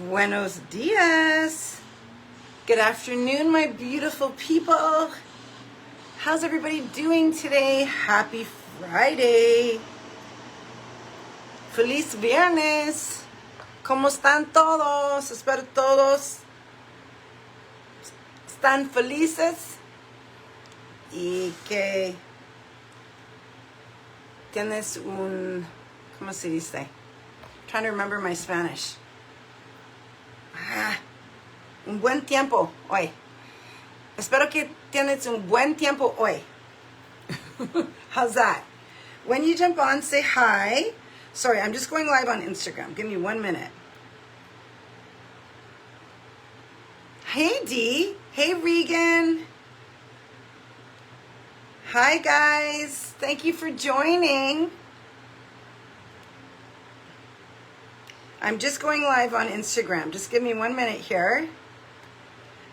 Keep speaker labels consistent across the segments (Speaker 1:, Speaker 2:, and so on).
Speaker 1: Buenos dias. Good afternoon, my beautiful people. How's everybody doing today? Happy Friday. Feliz viernes. ¿Cómo están todos? Espero todos están felices y que tienes un, ¿cómo se dice? Trying to remember my Spanish. Un buen tiempo hoy. Espero que tienes un buen tiempo hoy. How's that? When you jump on, say hi. Sorry, I'm just going live on Instagram. Give me 1 minute. Hey, Dee. Hey, Regan. Hi, guys. Thank you for joining. I'm just going live on Instagram. Just give me 1 minute here.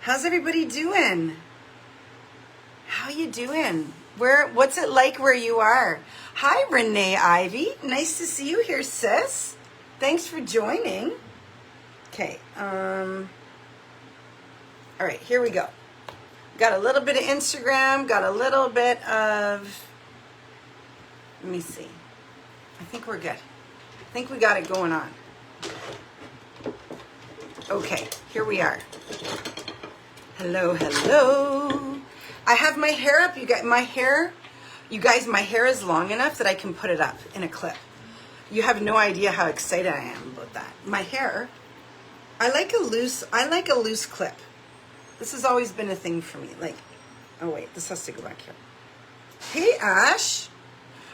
Speaker 1: How's everybody doing? How you doing? What's it like where you are? Hi, Renee Ivy. Nice to see you here, sis. Thanks for joining. Okay. All right, here we go. Got a little bit of Instagram. Got a little bit of. Let me see. I think we're good. I think we got it going on. Okay, here we are. Hello, hello. I have my hair up. You guys, my hair is long enough that I can put it up in a clip. You have no idea how excited I am about that. My hair, I like a loose clip. This has always been a thing for me. Like, oh wait, this has to go back here. Hey, Ash.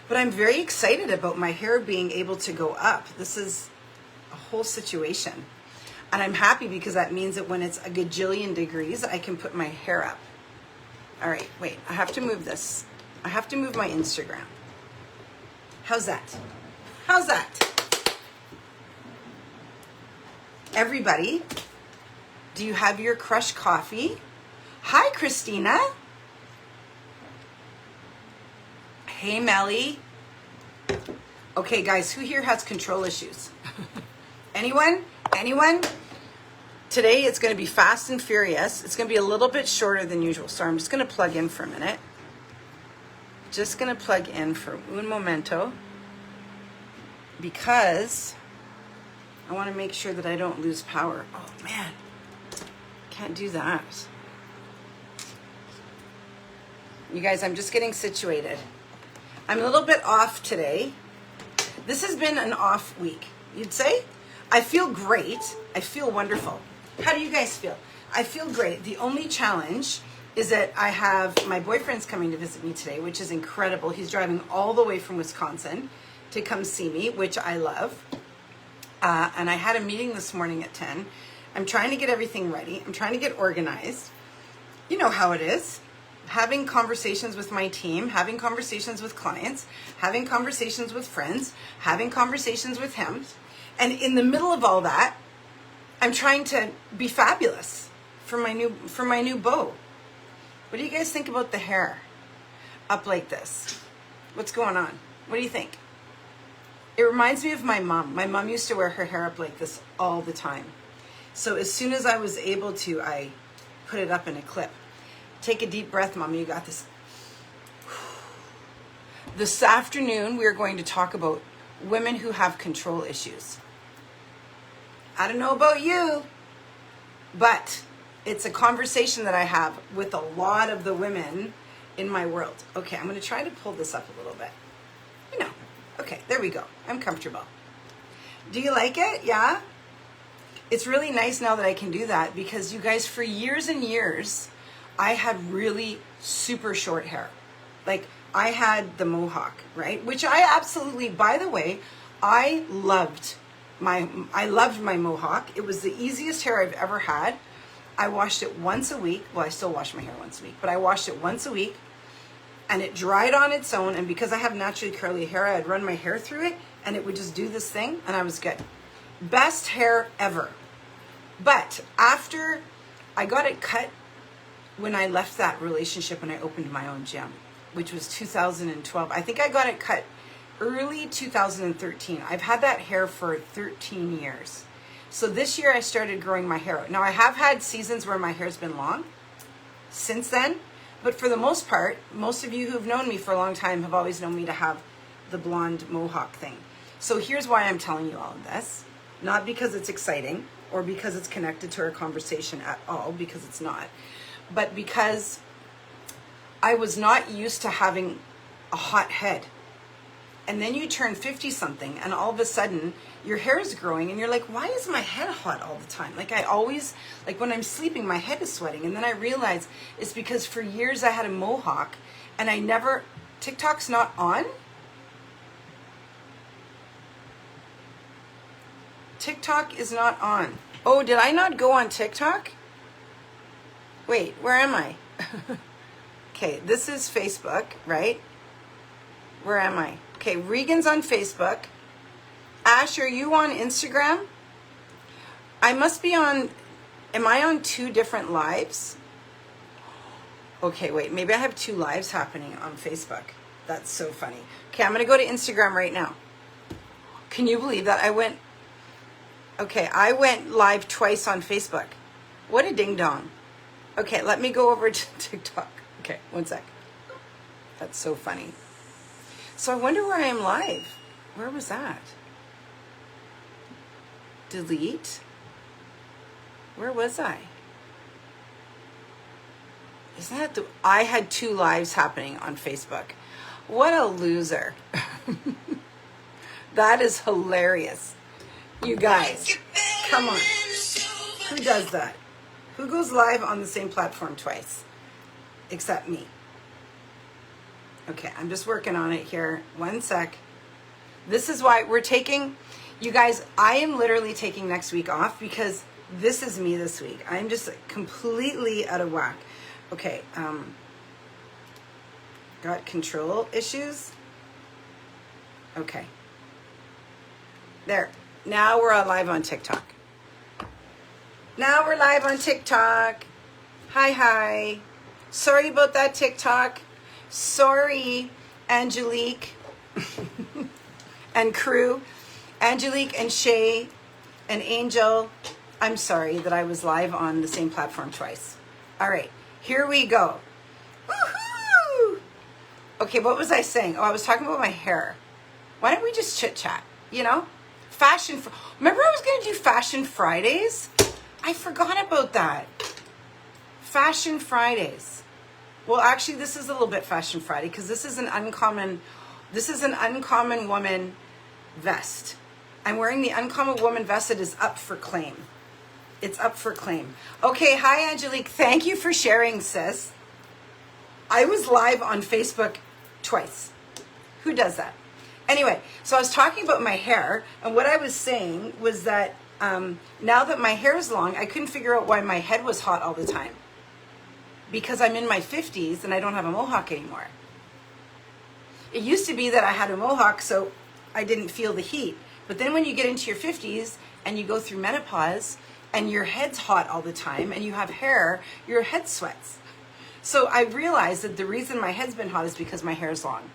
Speaker 1: But I'm very excited about my hair being able to go up. This is a whole situation. And I'm happy because that means that when it's a gajillion degrees, I can put my hair up. All right, wait, I have to move this. I have to move my Instagram. How's that? How's that? Everybody, do you have your crushed coffee? Hi, Christina. Hey, Melly. Okay, guys, who here has control issues? Anyone? Anyone? Today it's going to be fast and furious. It's going to be a little bit shorter than usual. So I'm just going to plug in for a minute. Just going to plug in for un momento. Because I want to make sure that I don't lose power. Oh, man. Can't do that. You guys, I'm just getting situated. I'm a little bit off today. This has been an off week, you'd say? I feel great. I feel wonderful. How do you guys feel? I feel great. The only challenge is that I have my boyfriend's coming to visit me today, which is incredible. He's driving all the way from Wisconsin to come see me, which I love. And I had a meeting this morning at 10. I'm trying to get everything ready. I'm trying to get organized. You know how it is. Having conversations with my team, having conversations with clients, having conversations with friends, having conversations with him. And in the middle of all that, I'm trying to be fabulous for my new beau. What do you guys think about the hair up like this? What's going on? What do you think? It reminds me of my mom. My mom used to wear her hair up like this all the time. So as soon as I was able to, I put it up in a clip. Take a deep breath, Mom. You got this. This afternoon, we are going to talk about women who have control issues. I don't know about you, but it's a conversation that I have with a lot of the women in my world. Okay, I'm going to try to pull this up a little bit. You know, okay, there we go. I'm comfortable. Do you like it? Yeah? It's really nice now that I can do that because you guys, for years and years, I had really super short hair. Like, I had the mohawk, right? Which I absolutely, by the way, I loved my mohawk. It was the easiest hair I've ever had. I washed it once a week. Well, I still wash my hair once a week, but I washed it once a week and it dried on its own. And because I have naturally curly hair, I'd run my hair through it and it would just do this thing and I was good. Best hair ever. But after I got it cut when I left that relationship and I opened my own gym, which was 2012, I think I got it cut early 2013. I've had that hair for 13 years. So this year I started growing my hair out. Now I have had seasons where my hair's been long since then, but for the most part, most of you who've known me for a long time have always known me to have the blonde mohawk thing. So here's why I'm telling you all of this. Not because it's exciting or because it's connected to our conversation at all, because it's not, but because I was not used to having a hot head. And then you turn 50 something and all of a sudden your hair is growing and you're like, why is my head hot all the time? Like I always, like when I'm sleeping, my head is sweating. And then I realize it's because for years I had a mohawk and I never, TikTok's not on? TikTok is not on. Oh, did I not go on TikTok? Wait, where am I? Okay, this is Facebook, right? Where am I? Okay, Regan's on Facebook. Ash, are you on Instagram? I must be on, am I on 2 different lives? Okay, wait, maybe I have 2 lives happening on Facebook. That's so funny. Okay, I'm gonna go to Instagram right now. Can you believe that? I went live twice on Facebook. What a ding dong. Okay, let me go over to TikTok. Okay, one sec. That's so funny. So I wonder where I am live. Where was that? Delete. Where was I? Isn't that I had 2 lives happening on Facebook. What a loser. That is hilarious. You guys, come on. Who does that? Who goes live on the same platform twice? Except me. Okay, I'm just working on it here. One sec. This is why we're taking, you guys, I am literally taking next week off because this is me this week. I'm just completely out of whack. Okay, got control issues. Okay. There. Now we're live on TikTok. Now we're live on TikTok. Hi. Sorry about that, TikTok. Sorry, Angelique and crew. Angelique and Shay and Angel. I'm sorry that I was live on the same platform twice. All right, here we go. Woohoo! Okay, what was I saying? Oh, I was talking about my hair. Why don't we just chit chat, you know? Remember I was going to do Fashion Fridays? I forgot about that. Fashion Fridays. Well, actually, this is a little bit Fashion Friday because this is an uncommon woman vest. I'm wearing the uncommon woman vest that is up for claim. It's up for claim. Okay, hi, Angelique. Thank you for sharing, sis. I was live on Facebook twice. Who does that? Anyway, so I was talking about my hair, and what I was saying was that now that my hair is long, I couldn't figure out why my head was hot all the time. Because I'm in my 50s and I don't have a mohawk anymore. It used to be that I had a mohawk, so I didn't feel the heat. But then when you get into your 50s and you go through menopause and your head's hot all the time and you have hair, your head sweats. So I realized that the reason my head's been hot is because my hair is long.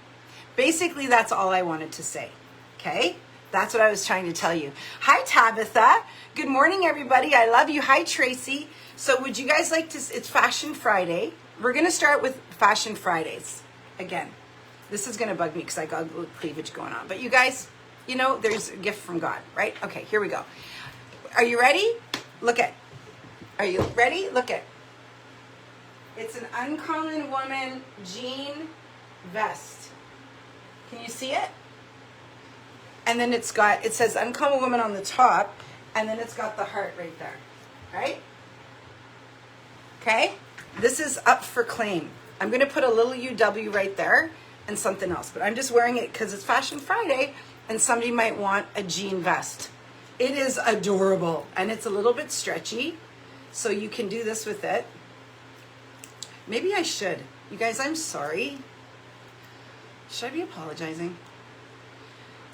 Speaker 1: Basically, that's all I wanted to say, okay? That's what I was trying to tell you. Hi, Tabitha. Good morning, everybody. I love you. Hi, Tracy. So would you guys like to, it's Fashion Friday. We're going to start with Fashion Fridays. Again, this is going to bug me because I got a little cleavage going on. But you guys, you know, there's a gift from God, right? Okay, here we go. Are you ready? Look at. Are you ready? Look at. It's an Uncommon Woman jean vest. Can you see it? And then it says Uncommon Woman on the top, and then it's got the heart right there, right? Okay? This is up for claim. I'm going to put a little UW right there and something else, but I'm just wearing it because it's Fashion Friday and somebody might want a jean vest. It is adorable, and it's a little bit stretchy, so you can do this with it. Maybe I should. You guys, I'm sorry. Should I be apologizing?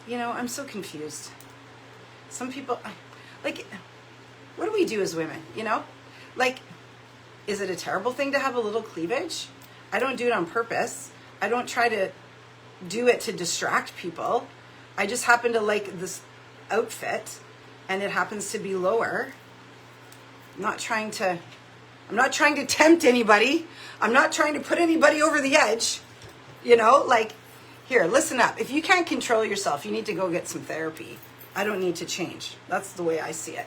Speaker 1: You know, I'm so confused. Some people, like, what do we do as women, you know? Like, is it a terrible thing to have a little cleavage? I don't do it on purpose. I don't try to do it to distract people. I just happen to like this outfit. and it happens to be lower, I'm not trying to tempt anybody. I'm not trying to put anybody over the edge. You know, like, here, listen up. If you can't control yourself, you need to go get some therapy. I don't need to change. That's the way I see it.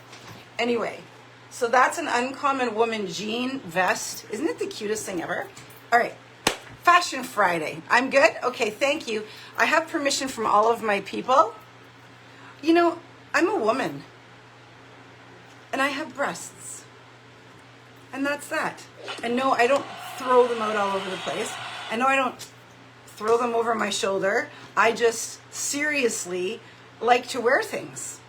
Speaker 1: Anyway, so that's an Uncommon Woman jean vest. Isn't it the cutest thing ever? All right, Fashion Friday. I'm good? Okay, thank you. I have permission from all of my people. You know, I'm a woman. And I have breasts. And that's that. And no, I don't throw them out all over the place. And no, I don't throw them over my shoulder. I just seriously like to wear things.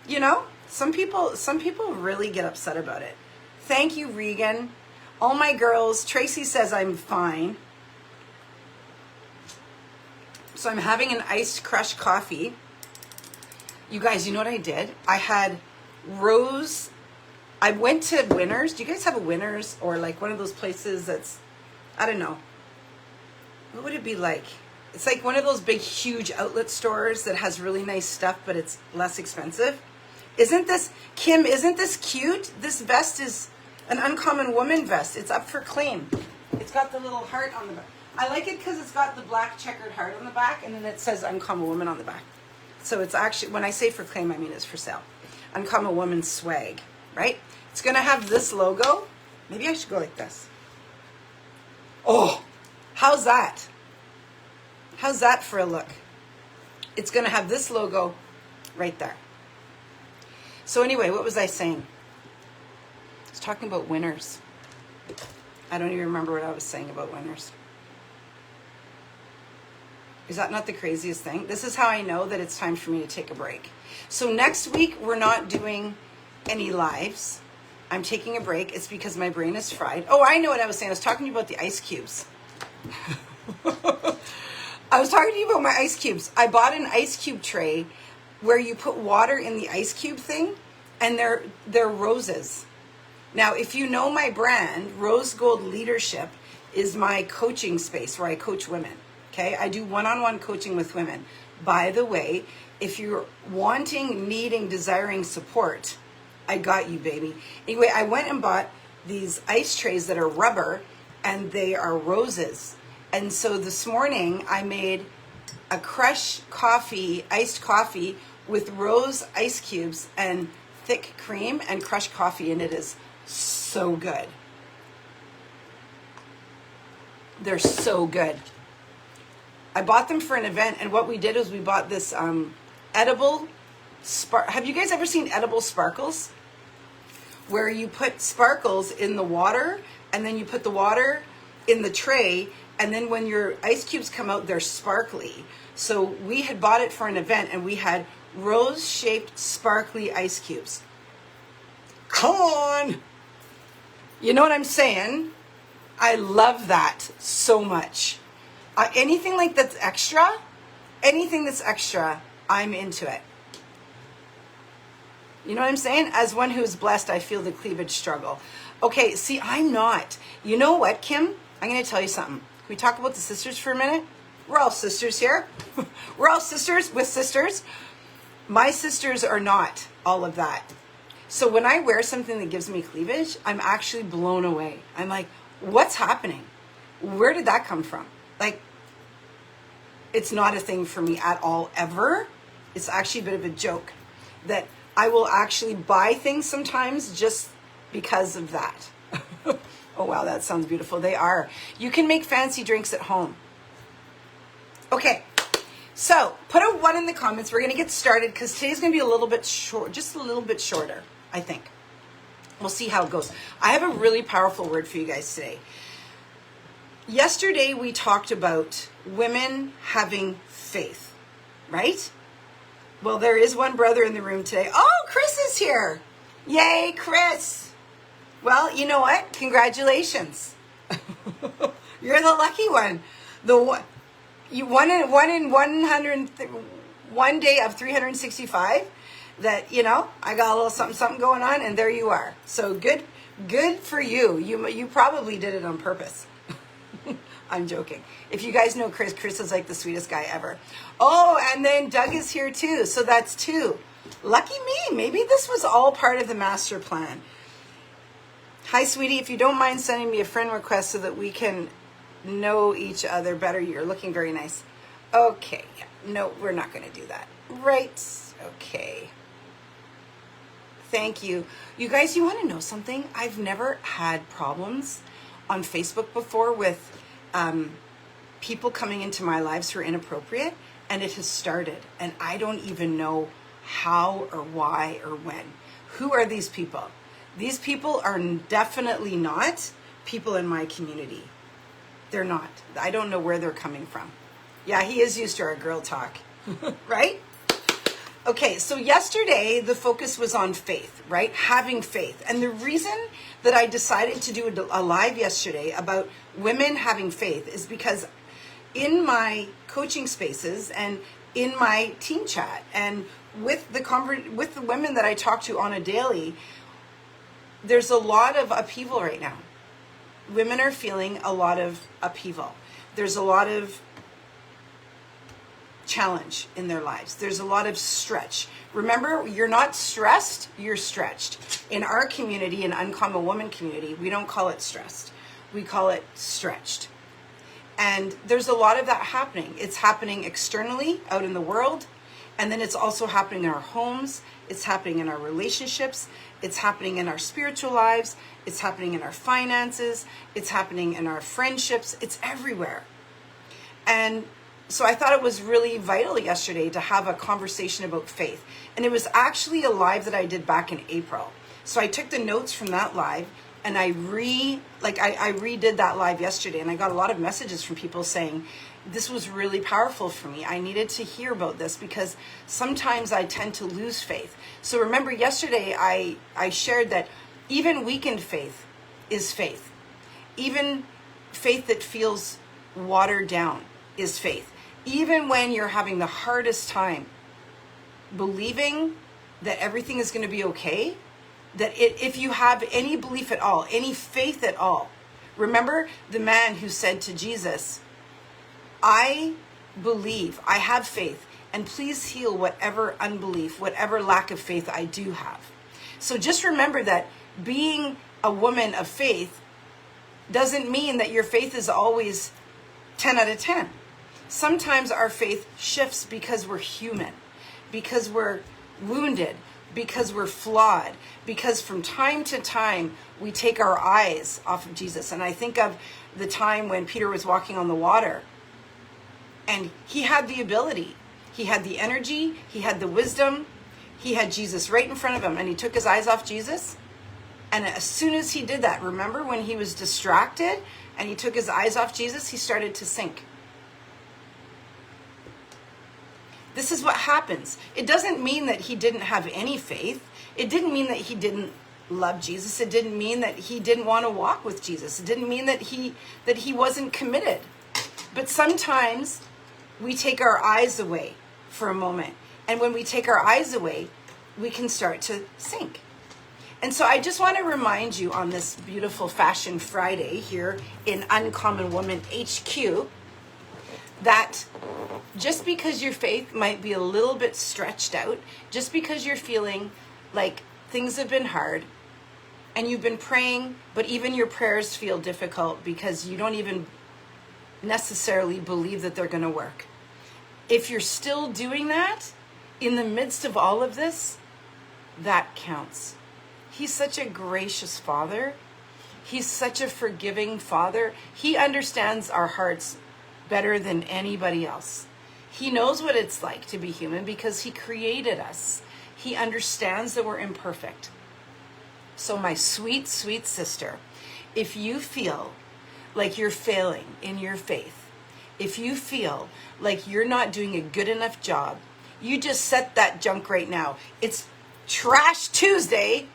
Speaker 1: You know, some people really get upset about it. Thank you, Regan. All my girls. Tracy says I'm fine. So I'm having an iced crushed coffee. You guys, you know what I did? I had rose. I went to Winners. Do you guys have a Winners or like one of those places that's, I don't know. What would it be like? It's like one of those big, huge outlet stores that has really nice stuff, but it's less expensive. Isn't this, Kim, isn't this cute? This vest is an Uncommon Woman vest. It's up for claim. It's got the little heart on the back. I like it because it's got the black checkered heart on the back, and then it says Uncommon Woman on the back. So it's actually, when I say for claim, I mean it's for sale. Uncommon Woman swag, right? It's going to have this logo. Maybe I should go like this. Oh, how's that? How's that for a look? It's going to have this logo right there. So anyway, what was I saying? I was talking about Winners. I don't even remember what I was saying about Winners. Is that not the craziest thing? This is how I know that it's time for me to take a break. So next week, we're not doing any lives. I'm taking a break. It's because my brain is fried. Oh, I know what I was saying. I was talking to you about the ice cubes. I was talking to you about my ice cubes. I bought an ice cube tray where you put water in the ice cube thing, and they're roses. Now, if you know my brand, Rose Gold Leadership is my coaching space where I coach women. Okay, I do one-on-one coaching with women. By the way, if you're wanting, needing, desiring support, I got you, baby. Anyway, I went and bought these ice trays that are rubber, and they are roses. And so this morning, I made a crushed coffee, iced coffee, with rose ice cubes and thick cream and crushed coffee, and it is so good. They're so good. I bought them for an event, and what we did is we bought this edible have you guys ever seen edible sparkles? Where you put sparkles in the water, and then you put the water in the tray, and then when your ice cubes come out, they're sparkly. So we had bought it for an event, and we had rose-shaped sparkly ice cubes. Come on! You know what I'm saying? I love that so much. Anything like that's extra, I'm into it. You know what I'm saying? As one who's blessed, I feel the cleavage struggle. Okay, see, I'm not. You know what, Kim? I'm going to tell you something. Can we talk about the sisters for a minute? We're all sisters here. We're all sisters with sisters. My sisters are not all of that. So when I wear something that gives me cleavage, I'm actually blown away. I'm like, what's happening? Where did that come from? Like, it's not a thing for me at all, ever. It's actually a bit of a joke that I will actually buy things sometimes just because of that. Oh, wow, that sounds beautiful. They are. You can make fancy drinks at home. Okay, so put a 1 in the comments. We're going to get started because today's going to be a little bit short, just a little bit shorter, I think. We'll see how it goes. I have a really powerful word for you guys today. Yesterday, we talked about women having faith, right? Well, there is one brother in the room today. Oh, Chris is here. Yay, Chris. Well, you know what? Congratulations. You're the lucky one. The one in 1 day of 365 that, you know, I got a little something going on, and there you are. So good for you. You probably did it on purpose. I'm joking. If you guys know Chris, Chris is like the sweetest guy ever. Oh, and then Doug is here too. So that's 2. Lucky me. Maybe this was all part of the master plan. Hi, sweetie. If you don't mind sending me a friend request so that we can know each other better. You're looking very nice. Okay. No, we're not going to do that. Right. Okay. Thank you. You guys, you want to know something? I've never had problems on Facebook before with people coming into my lives who are inappropriate, and it has started, and I don't even know how or why or when. Who are these people? These people are definitely not people in my community. They're not. I don't know where they're coming from. Yeah, he is used to our girl talk, right? Okay, so yesterday the focus was on faith, right? Having faith. And the reason that I decided to do a live yesterday about women having faith is because in my coaching spaces and in my team chat and with the women that I talk to on a daily, there's a lot of upheaval right now. Women are feeling a lot of upheaval. There's a lot of challenge in their lives. There's a lot of stretch. Remember, you're not stressed, you're stretched. In our community, in Uncommon Woman community, we don't call it stressed. We call it stretched. And there's a lot of that happening. It's happening externally out in the world, and then it's also happening in our homes. It's happening in our relationships. It's happening in our spiritual lives. It's happening in our finances. It's happening in our friendships. It's everywhere. And so I thought it was really vital yesterday to have a conversation about faith. And it was actually a live that I did back in April. So I took the notes from that live and I redid that live yesterday, and I got a lot of messages from people saying, this was really powerful for me. I needed to hear about this because sometimes I tend to lose faith. So remember yesterday I shared that even weakened faith is faith. Even faith that feels watered down is faith. Even when you're having the hardest time believing that everything is going to be okay, that if you have any belief at all, any faith at all, remember the man who said to Jesus, I believe, I have faith, and please heal whatever unbelief, whatever lack of faith I do have. So just remember that being a woman of faith doesn't mean that your faith is always 10 out of 10. Sometimes our faith shifts because we're human, because we're wounded, because we're flawed, because from time to time we take our eyes off of Jesus. And I think of the time when Peter was walking on the water, and he had the ability, he had the energy, he had the wisdom, he had Jesus right in front of him, and he took his eyes off Jesus. And as soon as he did that, remember when he was distracted and he took his eyes off Jesus, he started to sink. This is what happens. It doesn't mean that he didn't have any faith. It didn't mean that he didn't love Jesus. It didn't mean that he didn't want to walk with Jesus. It didn't mean that he wasn't committed. But sometimes we take our eyes away for a moment. And when we take our eyes away, we can start to sink. And so I just want to remind you on this beautiful Fashion Friday here in Uncommon Woman HQ that just because your faith might be a little bit stretched out, just because you're feeling like things have been hard and you've been praying, but even your prayers feel difficult because you don't even necessarily believe that they're going to work. If you're still doing that in the midst of all of this, that counts. He's such a gracious Father. He's such a forgiving Father. He understands our hearts better than anybody else. He knows what it's like to be human because he created us. He understands that we're imperfect. So my sweet, sweet sister, if you feel like you're failing in your faith, if you feel like you're not doing a good enough job, you just set that junk right now. It's Trash Tuesday.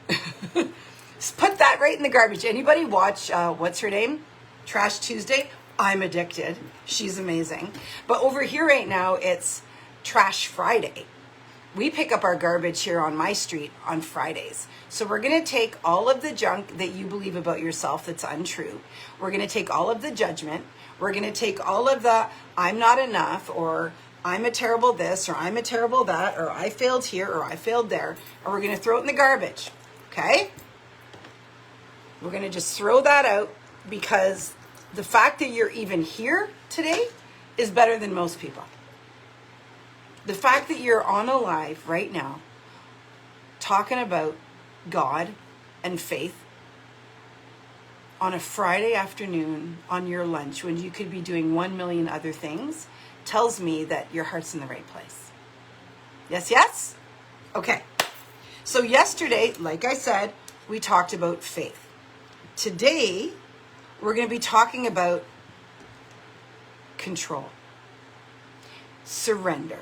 Speaker 1: Put that right in the garbage. Anybody watch, what's her name? Trash Tuesday? I'm addicted. She's amazing. But over here right now, it's Trash Friday. we pick up our garbage here on my street on Fridays. So we're going to take all of the junk that you believe about yourself that's untrue. We're going to take all of the judgment. We're going to take all of the I'm not enough, or I'm a terrible this, or I'm a terrible that, or I failed here, or I failed there, and we're going to throw it in the garbage. Okay? We're going to just throw that out, because the fact that you're even here today is better than most people. The fact that you're on a live right now talking about God and faith on a Friday afternoon on your lunch when you could be doing 1 million other things tells me that your heart's in the right place. Yes, yes? Okay. So yesterday, like I said, we talked about faith. Today, we're going to be talking about control, surrender.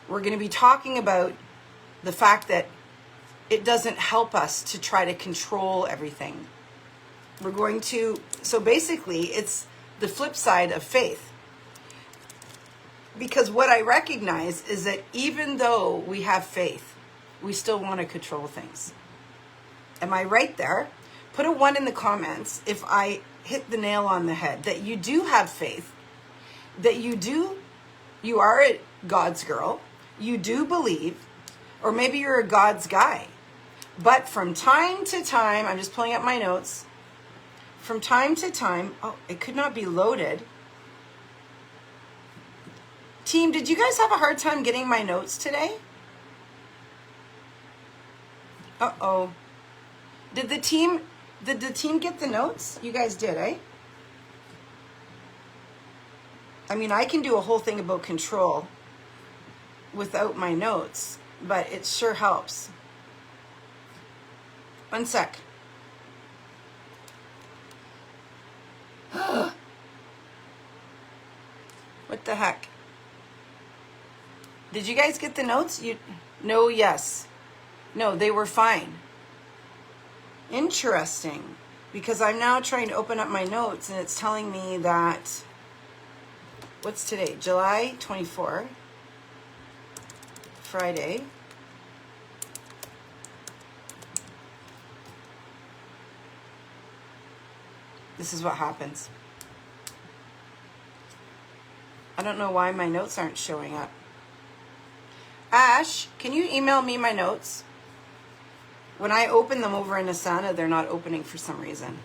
Speaker 1: We're going to be talking about the fact that it doesn't help us to try to control everything. We're going to, so basically, it's the flip side of faith. Because what I recognize is that even though we have faith, we still want to control things. Am I right there? Put a 1 in the comments if I hit the nail on the head, that you do have faith, that you are a God's girl, you do believe, or maybe you're a God's guy. But from time to time, I'm just pulling up my notes, from time to time, oh, it could not be loaded. Team, did you guys have a hard time getting my notes today? Uh-oh. Did the team get the notes? You guys did, eh? I mean, I can do a whole thing about control without my notes, but it sure helps. 1 sec. What the heck? Did you guys get the notes? No, yes. No, they were fine. Interesting. Because I'm now trying to open up my notes and it's telling me that, what's today? July 24, Friday. This is what happens. I don't know why my notes aren't showing up. Ash, can you email me my notes? When I open them over in Asana, they're not opening for some reason.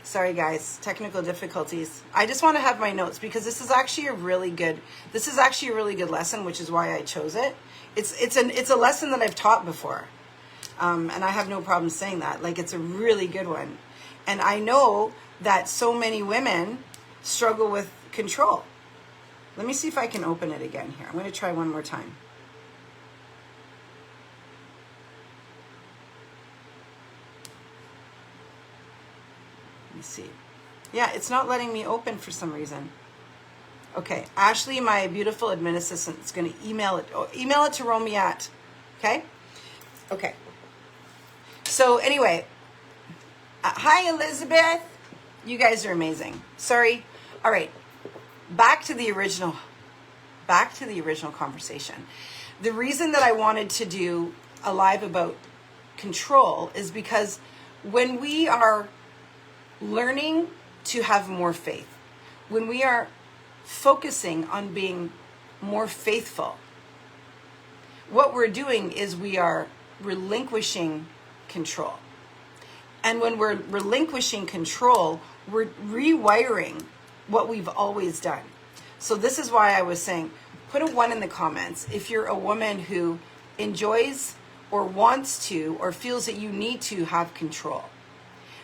Speaker 1: Sorry guys, technical difficulties. I just want to have my notes because this is actually a really good lesson, which is why I chose it. It's a lesson that I've taught before. And I have no problem saying that. Like, it's a really good one. And I know that so many women struggle with control. Let me see if I can open it again here. I'm going to try one more time. Let me see. Yeah, it's not letting me open for some reason. Okay, Ashley, my beautiful admin assistant, is going to email it. Oh, email it to Romiat. Okay? Okay. So anyway, hi Elizabeth. You guys are amazing. Sorry. All right. Back to the original conversation. The reason that I wanted to do a live about control is because when we are learning to have more faith, when we are focusing on being more faithful, what we're doing is we are relinquishing control. And when we're relinquishing control, we're rewiring what we've always done. So this is why I was saying, put a 1 in the comments if you're a woman who enjoys or wants to or feels that you need to have control.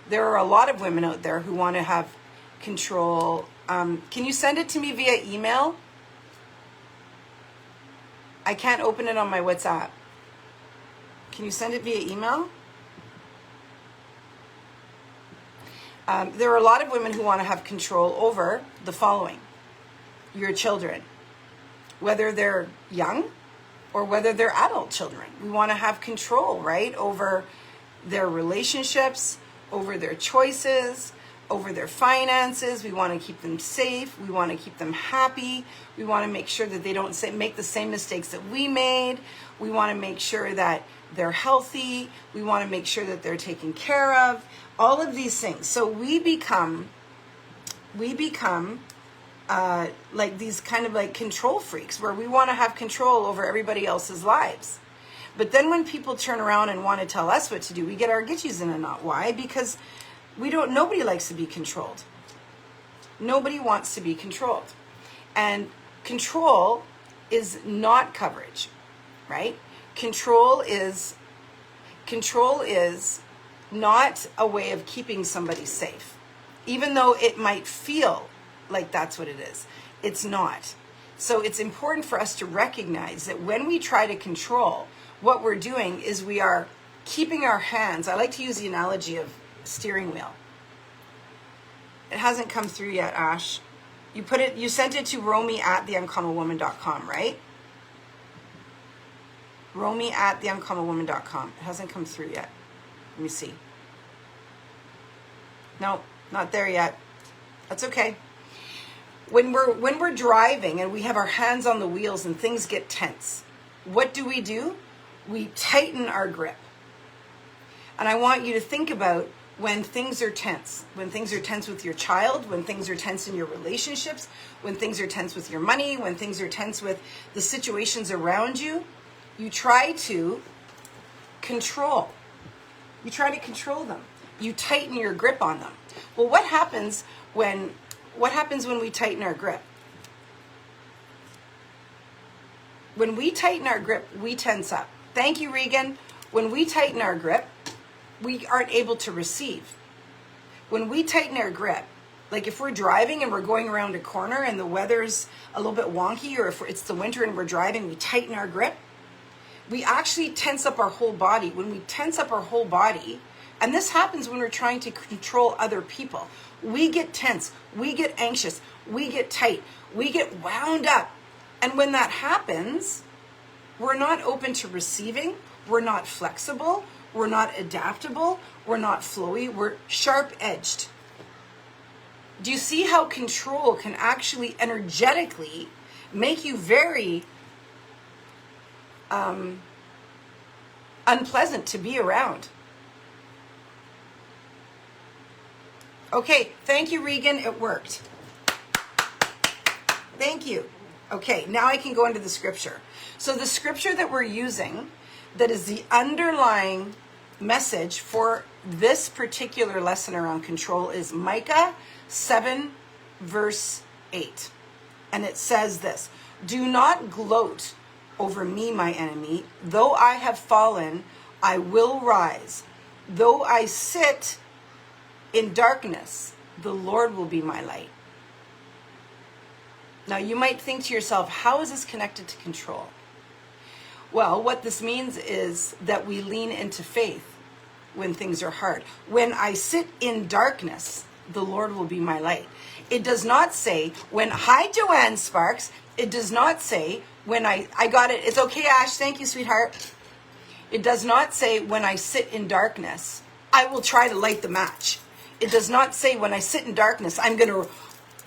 Speaker 1: There are a lot of women out there who want to have control. Can you send it to me via email? I can't open it on my WhatsApp. Can you send it via email? There are a lot of women who want to have control over the following: your children, whether they're young or whether they're adult children. We want to have control, right, over their relationships, over their choices, over their finances. We want to keep them safe. We want to keep them happy. We want to make sure that they don't make the same mistakes that we made. We want to make sure that they're healthy. We want to make sure that they're taken care of. All of these things. So we become like these kind of like control freaks where we want to have control over everybody else's lives. But then when people turn around and want to tell us what to do, we get our gitchies in a knot. Why? Because nobody likes to be controlled. Nobody wants to be controlled. And control is not coverage, right? Control is not a way of keeping somebody safe. Even though it might feel like that's what it is, it's not. So it's important for us to recognize that when we try to control, what we're doing is we are keeping our hands. I like to use the analogy of steering wheel. It hasn't come through yet, Ash. You sent it to Romy@theuncommon.woman.com, right? Romy@theuncommon.woman.com. It hasn't come through yet. Let me see. No, not there yet. That's okay. When we're driving and we have our hands on the wheels and things get tense, what do? We tighten our grip. And I want you to think about when things are tense. When things are tense with your child, when things are tense in your relationships, when things are tense with your money, when things are tense with the situations around you, you try to control. You try to control them. You tighten your grip on them. Well, what happens when we tighten our grip? When we tighten our grip, we tense up. Thank you, Regan. When we tighten our grip, we aren't able to receive. When we tighten our grip, like if we're driving and we're going around a corner and the weather's a little bit wonky, or if it's the winter and we're driving, we tighten our grip. We actually tense up our whole body. When we tense up our whole body, and this happens when we're trying to control other people, we get tense, we get anxious, we get tight, we get wound up. And when that happens, we're not open to receiving, we're not flexible, we're not adaptable, we're not flowy, we're sharp-edged. Do you see how control can actually energetically make you very unpleasant to be around? Okay, thank you, Regan. It worked. Thank you. Okay, now I can go into the scripture. So the scripture that we're using, that is the underlying message for this particular lesson around control, is Micah 7, verse 8. And it says this: "Do not gloat over me, my enemy. Though I have fallen, I will rise. Though I sit in darkness, the Lord will be my light." Now you might think to yourself, how is this connected to control? Well, what this means is that we lean into faith when things are hard. When I sit in darkness, the Lord will be my light. It does not say hi, Joanne Sparks. It does not say when I got it. It's okay, Ash. Thank you, sweetheart. It does not say when I sit in darkness, I will try to light the match. It does not say when I sit in darkness, I'm going to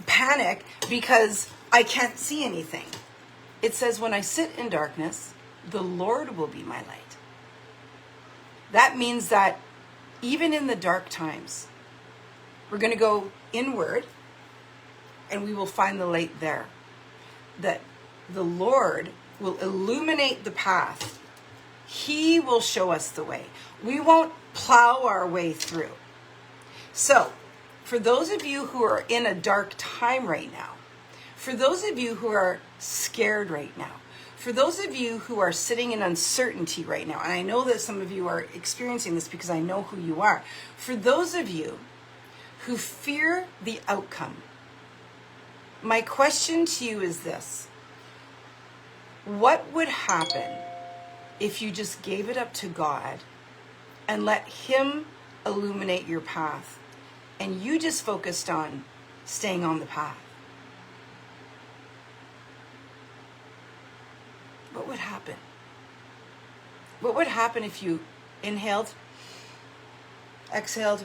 Speaker 1: panic because I can't see anything. It says when I sit in darkness, the Lord will be my light. That means that even in the dark times, we're going to go inward and we will find the light there. That the Lord will illuminate the path. He will show us the way. We won't plow our way through. So, for those of you who are in a dark time right now, for those of you who are scared right now, for those of you who are sitting in uncertainty right now, and I know that some of you are experiencing this because I know who you are. For those of you who fear the outcome, my question to you is this: what would happen if you just gave it up to God and let Him illuminate your path and you just focused on staying on the path? What would happen? What would happen if you inhaled, exhaled,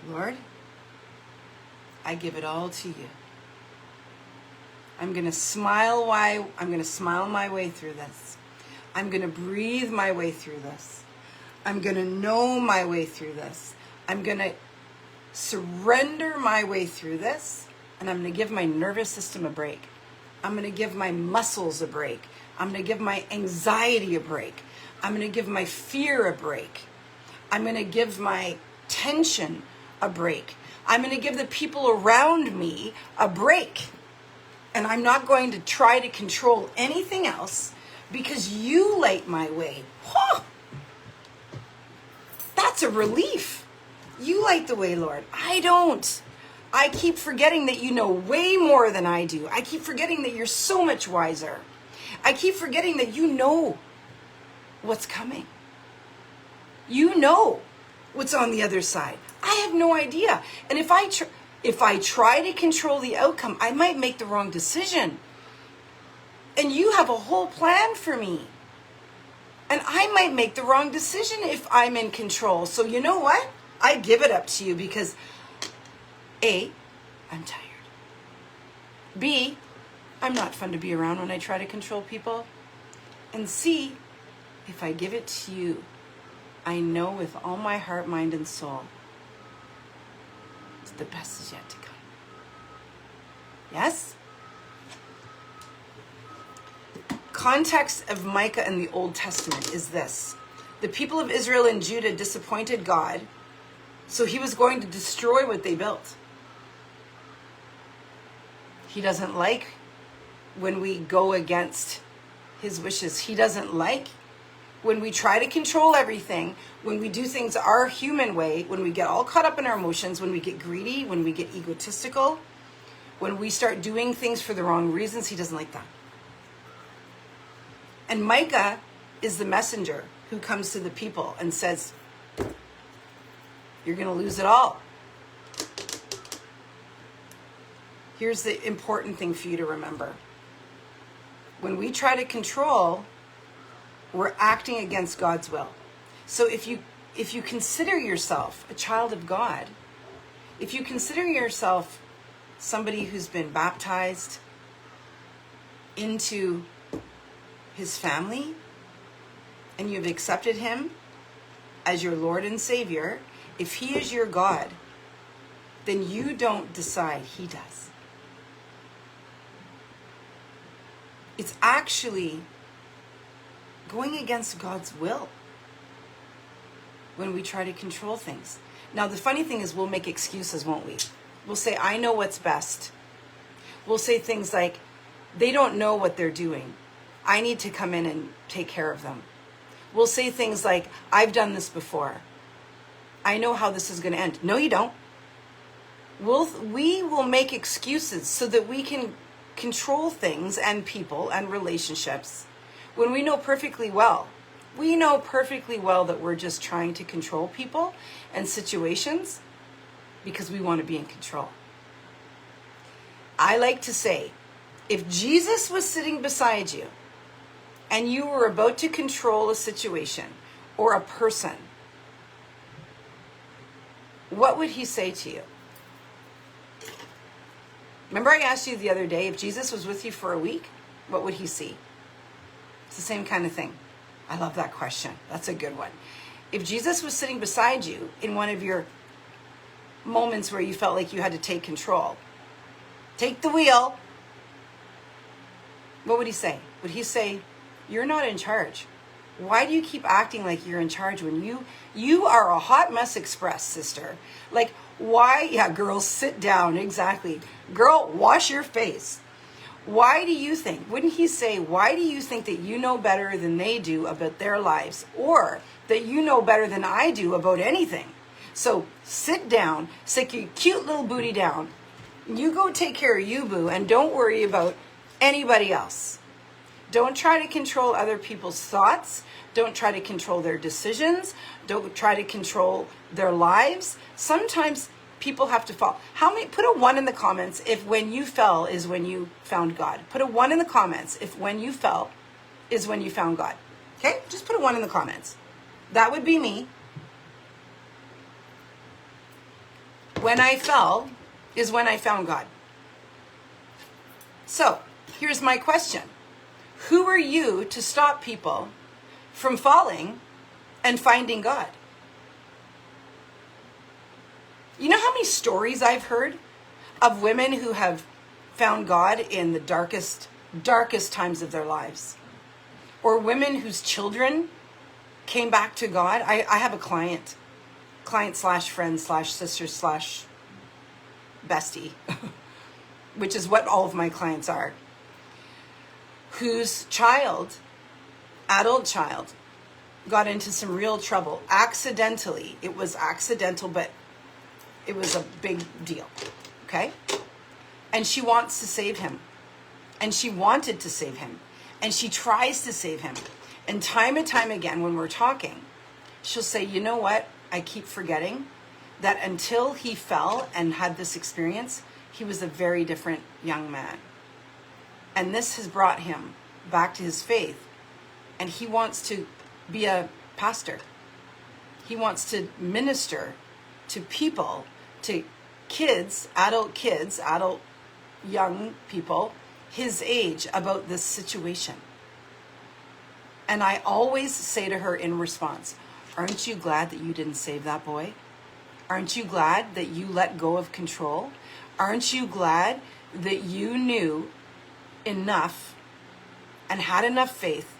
Speaker 1: Lord, I give it all to you. I'm going to smile my way through this. I'm going to breathe my way through this. I'm going to know my way through this. I'm going to surrender my way through this. And I'm going to give my nervous system a break. I'm going to give my muscles a break. I'm going to give my anxiety a break. I'm going to give my fear a break. I'm going to give my tension a break. I'm going to give the people around me a break. And I'm not going to try to control anything else because you light my way. Whew! That's a relief. You light the way, Lord. I don't. I keep forgetting that you know way more than I do. I keep forgetting that you're so much wiser. I keep forgetting that you know what's coming. You know what's on the other side. I have no idea. And if I try to control the outcome, I might make the wrong decision. And you have a whole plan for me. And I might make the wrong decision if I'm in control. So you know what? I give it up to you because A, I'm tired. B, I'm not fun to be around when I try to control people. And C, if I give it to you, I know with all my heart, mind, and soul, the best is yet to come. Yes? Context of Micah in the Old Testament is this. The people of Israel and Judah disappointed God, so he was going to destroy what they built. He doesn't like when we go against his wishes. He doesn't like when we try to control everything, when we do things our human way, when we get all caught up in our emotions, when we get greedy, when we get egotistical, when we start doing things for the wrong reasons, he doesn't like that. And Micah is the messenger who comes to the people and says, you're going to lose it all. Here's the important thing for you to remember. When we try to control, we're acting against God's will. So if you consider yourself a child of God, if you consider yourself somebody who's been baptized into his family and you've accepted him as your Lord and Savior, if he is your God, then you don't decide, he does. It's actually going against God's will when we try to control things. Now, the funny thing is we'll make excuses, won't we? We'll say, I know what's best. We'll say things like, they don't know what they're doing. I need to come in and take care of them. We'll say things like, I've done this before. I know how this is going to end. No, you don't. We will make excuses so that we can control things and people and relationships when we know perfectly well. We know perfectly well that we're just trying to control people and situations because we want to be in control. I like to say, if Jesus was sitting beside you and you were about to control a situation or a person, what would he say to you? Remember I asked you the other day, if Jesus was with you for a week, what would he see? It's the same kind of thing. I love that question. That's a good one. If Jesus was sitting beside you in one of your moments where you felt like you had to take control, take the wheel, what would he say? Would he say, you're not in charge? Why do you keep acting like you're in charge when you are a hot mess express, sister? Like, why? Yeah, girl, sit down. Exactly. Girl, wash your face. Why do you think, wouldn't he say, why do you think that you know better than they do about their lives, or that you know better than I do about anything? So sit down, stick your cute little booty down. You go take care of you, boo, and don't worry about anybody else. Don't try to control other people's thoughts. Don't try to control their decisions. Don't try to control their lives. Sometimes people have to fall. Put a 1 in the comments if when you fell is when you found God. Put a 1 in the comments if when you fell is when you found God. Okay? Just put a 1 in the comments. That would be me. when I fell is when I found God. So, here's my question. Who are you to stop people from falling and finding God? You know how many stories I've heard of women who have found God in the darkest times of their lives? Or women whose children came back to God? I have a client slash friend slash sister slash bestie, which is what all of my clients are, whose adult child, got into some real trouble accidentally. It was accidental, but it was a big deal, okay? And she wants to save him. And she wanted to save him. And she tries to save him. And time again, when we're talking, she'll say, you know what? I keep forgetting that until he fell and had this experience, he was a very different young man. And this has brought him back to his faith. And he wants to be a pastor. He wants to minister to people, to kids, adult young people, his age, about this situation. And I always say to her in response, aren't you glad that you didn't save that boy? Aren't you glad that you let go of control? Aren't you glad that you knew enough and had enough faith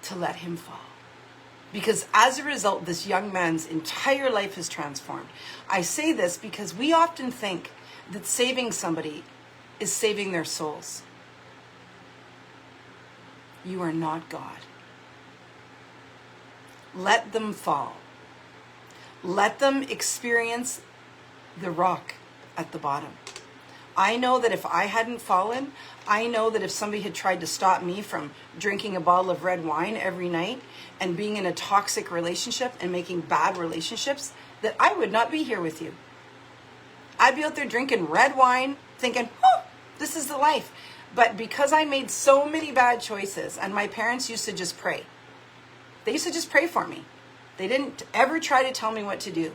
Speaker 1: to let him fall? Because as a result, this young man's entire life is transformed. I say this because we often think that saving somebody is saving their souls. You are not God. Let them fall. Let them experience the rock at the bottom. I know that if I hadn't fallen, I know that if somebody had tried to stop me from drinking a bottle of red wine every night and being in a toxic relationship and making bad relationships, that I would not be here with you. I'd be out there drinking red wine thinking, oh, this is the life. But because I made so many bad choices, and my parents used to just pray. They used to just pray for me. They didn't ever try to tell me what to do.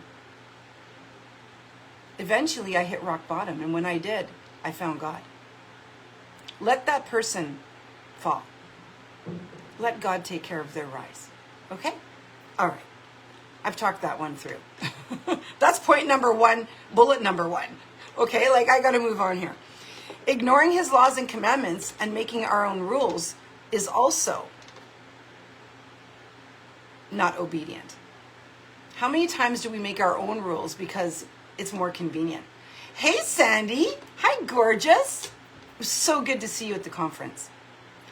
Speaker 1: Eventually, I hit rock bottom, and when I did, I found God. Let that person fall. Let God take care of their rise. Okay? All right. I've talked that one through. That's point number one, bullet number one. Okay? Like, I got to move on here. Ignoring his laws and commandments and making our own rules is also not obedient. How many times do we make our own rules because it's more convenient? Hey, Sandy. Hi, gorgeous. It was so good to see you at the conference.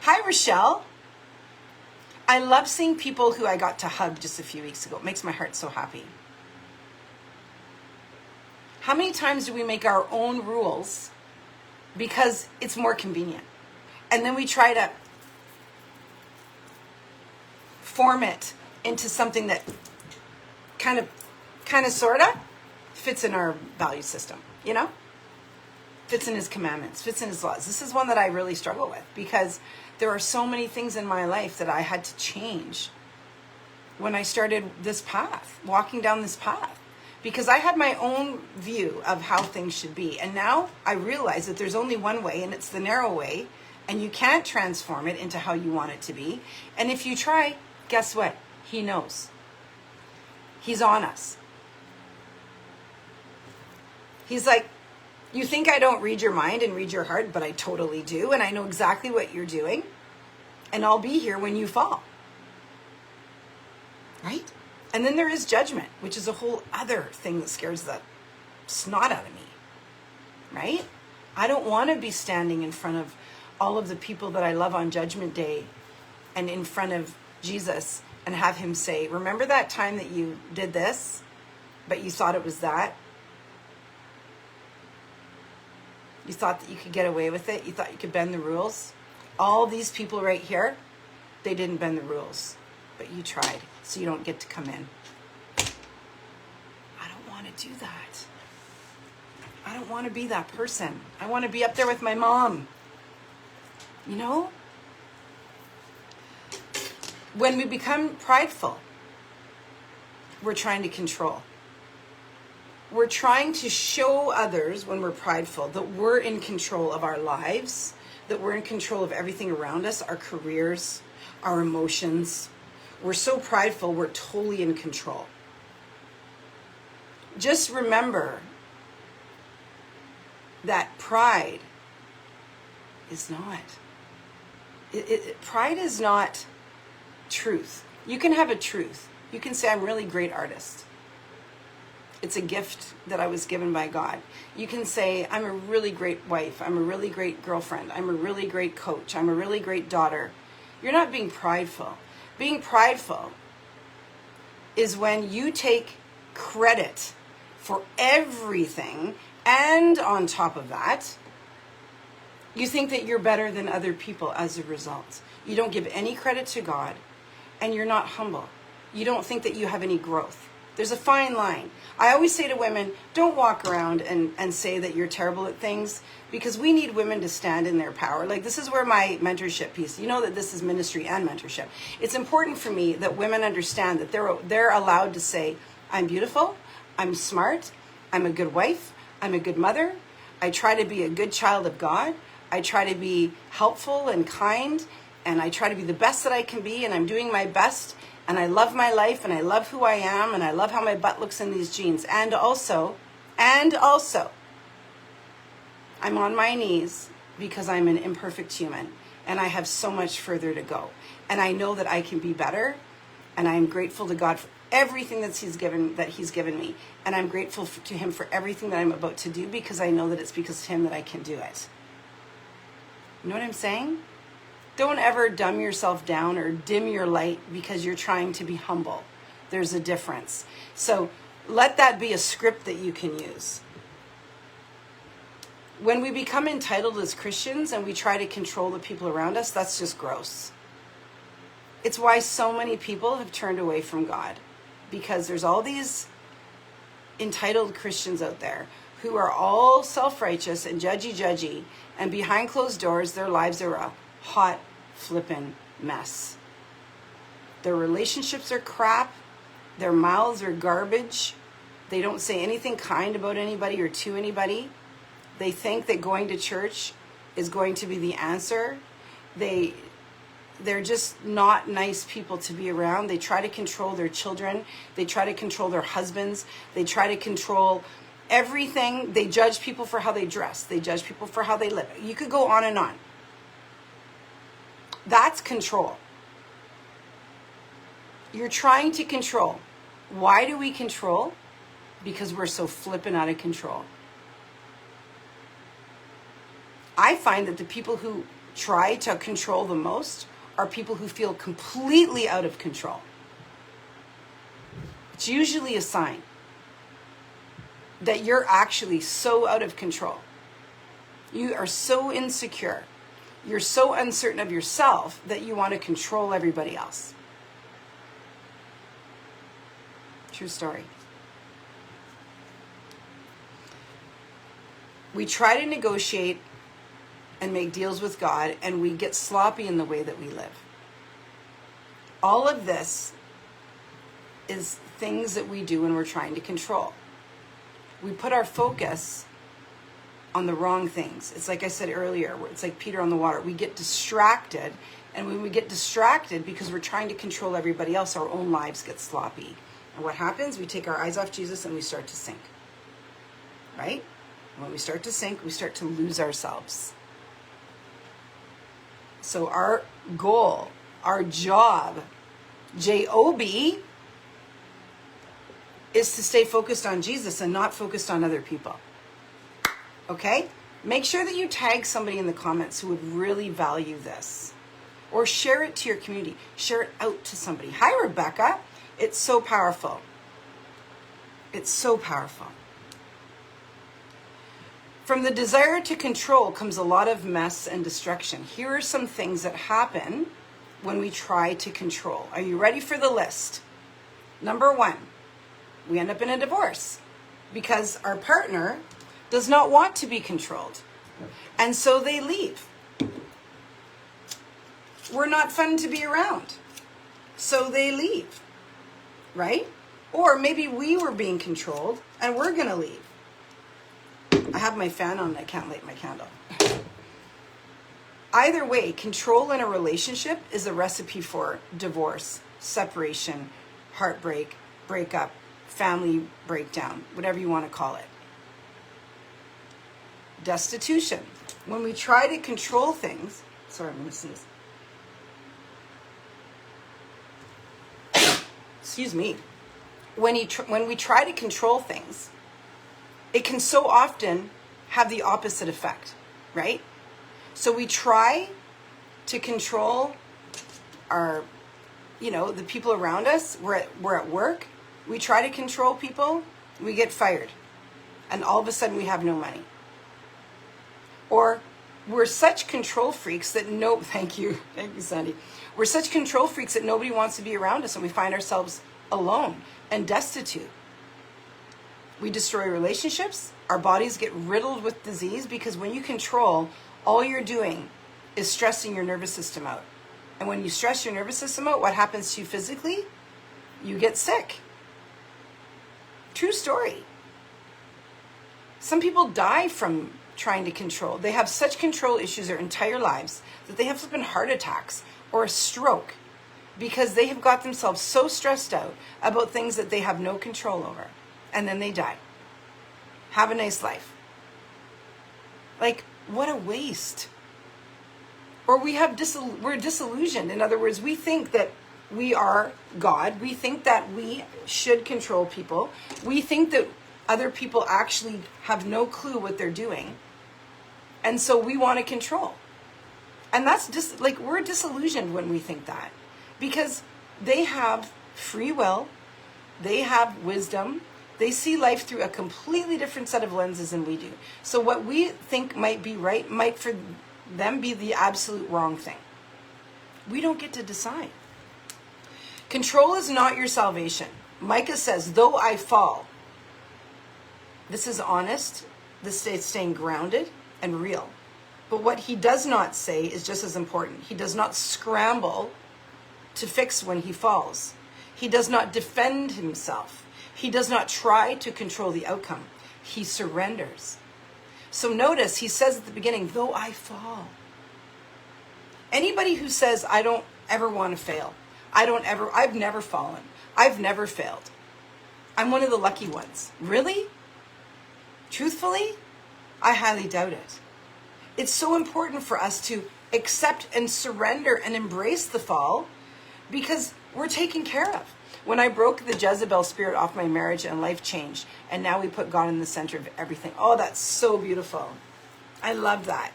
Speaker 1: Hi, Rochelle. I love seeing people who I got to hug just a few weeks ago. It makes my heart so happy. How many times do we make our own rules because it's more convenient? And then we try to form it into something that kind of, sort of fits in our value system, you know? Fits in his commandments, fits in his laws. This is one that I really struggle with because there are so many things in my life that I had to change when I started this path, walking down this path. Because I had my own view of how things should be. And now I realize that there's only one way, and it's the narrow way. And you can't transform it into how you want it to be. And if you try, guess what? He knows. He's on us. He's like, you think I don't read your mind and read your heart, but I totally do. And I know exactly what you're doing. And I'll be here when you fall. Right? And then there is judgment, which is a whole other thing that scares the snot out of me. Right? I don't want to be standing in front of all of the people that I love on Judgment Day and in front of Jesus and have him say, remember that time that you did this, but you thought it was that? You thought that you could get away with it? You thought you could bend the rules? All these people right here, they didn't bend the rules, but you tried, so you don't get to come in. I don't want to do that. I don't want to be that person. I want to be up there with my mom. You know? When we become prideful, we're trying to control. we're trying to show others when we're prideful that we're in control of our lives, that we're in control of everything around us, our careers, our emotions. We're so prideful, we're totally in control. Just remember that pride is not. Pride is not truth. You can have a truth. You can say, I'm a really great artist. It's a gift that I was given by God. You can say, I'm a really great wife. I'm a really great girlfriend. I'm a really great coach. I'm a really great daughter. You're not being prideful. Being prideful is when you take credit for everything, and on top of that, you think that you're better than other people as a result. You don't give any credit to God, and you're not humble. You don't think that you have any growth. There's a fine line. I always say to women, don't walk around and say that you're terrible at things, because we need women to stand in their power. Like, this is where my mentorship piece, you know that this is ministry and mentorship. It's important for me that women understand that they're allowed to say, I'm beautiful, I'm smart, I'm a good wife, I'm a good mother, I try to be a good child of God, I try to be helpful and kind, and I try to be the best that I can be, and I'm doing my best, and I love my life, and I love who I am, and I love how my butt looks in these jeans. And also, I'm on my knees because I'm an imperfect human, and I have so much further to go. And I know that I can be better, and I am grateful to God for everything that He's given me. And I'm grateful to Him for everything that I'm about to do, because I know that it's because of Him that I can do it. You know what I'm saying? Don't ever dumb yourself down or dim your light because you're trying to be humble. There's a difference. So let that be a script that you can use. When we become entitled as Christians and we try to control the people around us, that's just gross. It's why so many people have turned away from God, because there's all these entitled Christians out there who are all self-righteous and judgy, and behind closed doors, their lives are a hot flippin' mess. Their relationships are crap. Their mouths are garbage. They don't say anything kind about anybody or to anybody. They think that going to church is going to be the answer. They're just not nice people to be around. They try to control their children. They try to control their husbands. They try to control everything. They judge people for how they dress. They judge people for how they live. You could go on and on. That's control. You're trying to control. Why do we control? Because we're so flippin' out of control. I find that the people who try to control the most are people who feel completely out of control. It's usually a sign that you're actually so out of control. You are so insecure. You're so uncertain of yourself that you want to control everybody else. True story. We try to negotiate and make deals with God, and we get sloppy in the way that we live. All of this is things that we do when we're trying to control. We put our focus on the wrong things. It's like I said earlier, it's like Peter on the water. We get distracted, and when we get distracted because we're trying to control everybody else, our own lives get sloppy. And what happens? We take our eyes off Jesus and we start to sink. Right? When we start to sink, we start to lose ourselves. So our goal, our job, J-O-B, is to stay focused on Jesus and not focused on other people. Okay? Make sure that you tag somebody in the comments who would really value this. Or share it to your community. Share it out to somebody. Hi, Rebecca. It's so powerful. It's so powerful. From the desire to control comes a lot of mess and destruction. Here are some things that happen when we try to control. Are you ready for the list? Number 1, we end up in a divorce because our partner does not want to be controlled. And so they leave. We're not fun to be around. So they leave. Right? Or maybe we were being controlled and we're going to leave. I have my fan on and I can't light my candle. Either way, control in a relationship is a recipe for divorce, separation, heartbreak, breakup, family breakdown, whatever you want to call it. Destitution. When we try to control things, sorry, I'm going to sneeze. Excuse me. When we try to control things, it can so often have the opposite effect, right? So we try to control our, the people around us. We're at work. We try to control people. We get fired. And all of a sudden we have no money. Or we're such control freaks that thank you, Sandy. We're such control freaks that nobody wants to be around us and we find ourselves alone and destitute. We destroy relationships. Our bodies get riddled with disease because when you control, all you're doing is stressing your nervous system out. And when you stress your nervous system out, what happens to you physically? You get sick. True story. Some people die from trying to control. They have such control issues their entire lives that they have flipping heart attacks or a stroke because they have got themselves so stressed out about things that they have no control over. And then they die. Have a nice life. Like, what a waste. Or we're disillusioned. In other words, we think that we are God. We think that we should control people. We think that other people actually have no clue what they're doing. And so we want to control. And that's just we're disillusioned when we think that. Because they have free will. They have wisdom. They see life through a completely different set of lenses than we do. So what we think might be right might for them be the absolute wrong thing. We don't get to decide. Control is not your salvation. Micah says, though I fall. This is honest. This is staying grounded and real. But what he does not say is just as important. He does not scramble to fix when he falls. He does not defend himself. He does not try to control the outcome. He surrenders. So notice he says at the beginning, though I fall. Anybody who says, I don't ever want to fail. I've never fallen. I've never failed. I'm one of the lucky ones. Really? Truthfully? I highly doubt it. It's so important for us to accept and surrender and embrace the fall because we're taken care of. When I broke the Jezebel spirit off my marriage and life changed, and now we put God in the center of everything. Oh, that's so beautiful. I love that.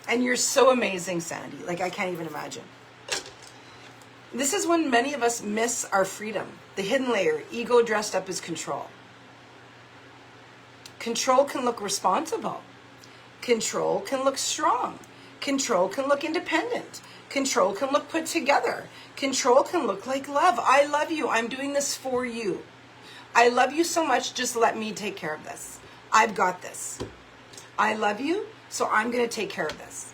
Speaker 1: And you're so amazing, Sandy. I can't even imagine. This is when many of us miss our freedom. The hidden layer, ego dressed up as control. Control can look responsible. Control can look strong. Control can look independent. Control can look put together. Control can look like love. I love you. I'm doing this for you. I love you so much. Just let me take care of this. I've got this. I love you, so I'm going to take care of this.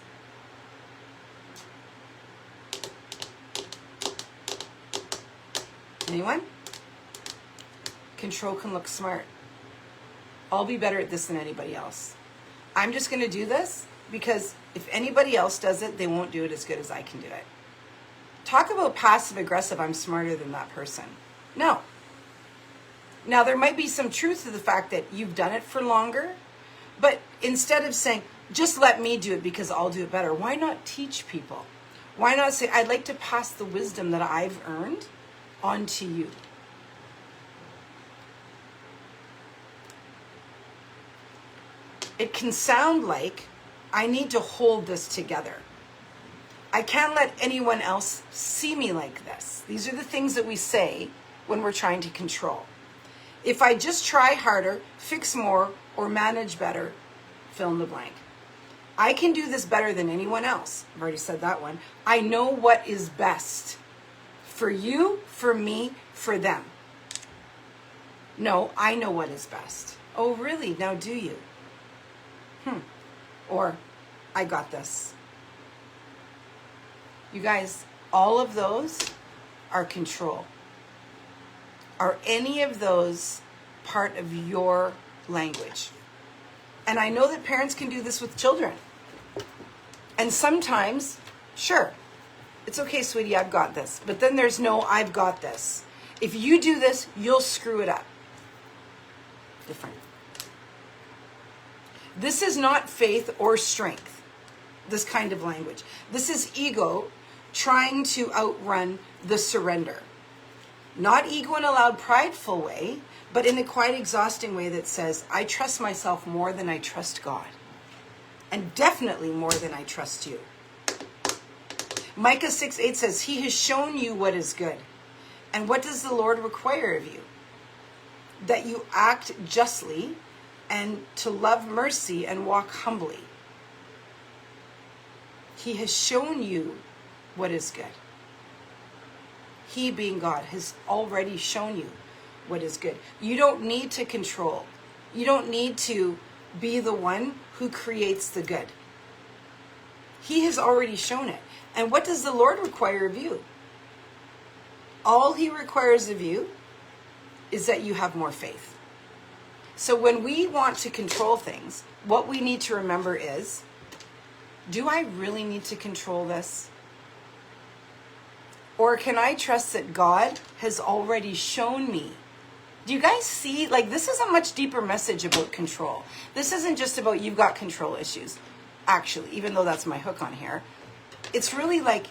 Speaker 1: Anyone? Control can look smart. I'll be better at this than anybody else. I'm just going to do this because if anybody else does it, they won't do it as good as I can do it. Talk about passive aggressive, I'm smarter than that person. No. Now, there might be some truth to the fact that you've done it for longer, but instead of saying, just let me do it because I'll do it better, why not teach people? Why not say, I'd like to pass the wisdom that I've earned on to you? It can sound like I need to hold this together. I can't let anyone else see me like this. These are the things that we say when we're trying to control. If I just try harder, fix more, or manage better, fill in the blank. I can do this better than anyone else. I've already said that one. I know what is best for you, for me, for them. No, I know what is best. Oh, really? Now do you? Or, I got this. You guys, all of those are control. Are any of those part of your language? And I know that parents can do this with children. And sometimes, sure, it's okay, sweetie, I've got this. But then there's no, I've got this. If you do this, you'll screw it up. Different. This is not faith or strength, this kind of language. This is ego trying to outrun the surrender. Not ego in a loud, prideful way, but in a quite exhausting way that says, I trust myself more than I trust God. And definitely more than I trust you. Micah 6:8 says, He has shown you what is good. And what does the Lord require of you? That you act justly and to love mercy and walk humbly. He has shown you what is good. He, being God, has already shown you what is good. You don't need to control. You don't need to be the one who creates the good. He has already shown it. And what does the Lord require of you? All He requires of you is that you have more faith. So when we want to control things, what we need to remember is, do I really need to control this? Or can I trust that God has already shown me? Do you guys see? Like, this is a much deeper message about control. This isn't just about you've got control issues. Actually, even though that's my hook on here, it's really like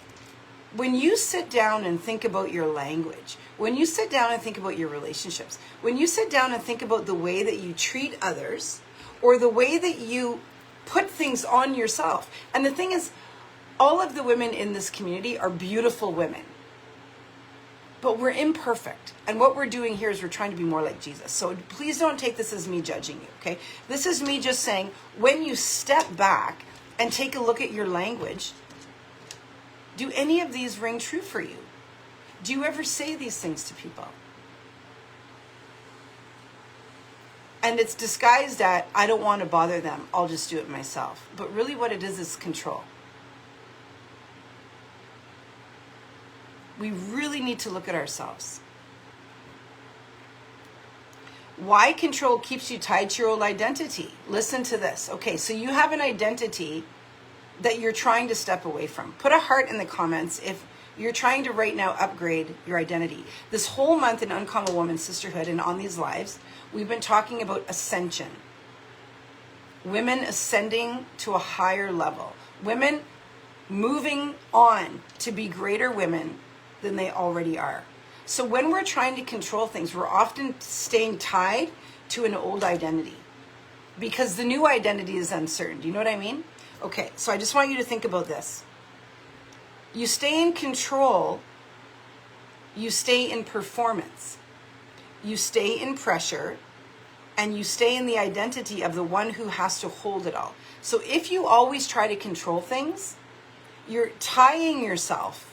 Speaker 1: when you sit down and think about your language, when you sit down and think about your relationships, when you sit down and think about the way that you treat others or the way that you put things on yourself. And the thing is, all of the women in this community are beautiful women. But we're imperfect. And what we're doing here is we're trying to be more like Jesus. So please don't take this as me judging you, okay? This is me just saying, when you step back and take a look at your language, do any of these ring true for you? Do you ever say these things to people? And it's disguised at, I don't want to bother them, I'll just do it myself. But really what it is control. We really need to look at ourselves. Why control keeps you tied to your old identity? Listen to this. Okay, so you have an identity that you're trying to step away from. Put a heart in the comments if you're trying to right now upgrade your identity. This whole month in Uncommon Woman Sisterhood and on these lives, we've been talking about ascension. Women ascending to a higher level. Women moving on to be greater women than they already are. So when we're trying to control things, we're often staying tied to an old identity because the new identity is uncertain. Do you know what I mean? Okay, so I just want you to think about this. You stay in control, you stay in performance, you stay in pressure, and you stay in the identity of the one who has to hold it all. So if you always try to control things, you're tying yourself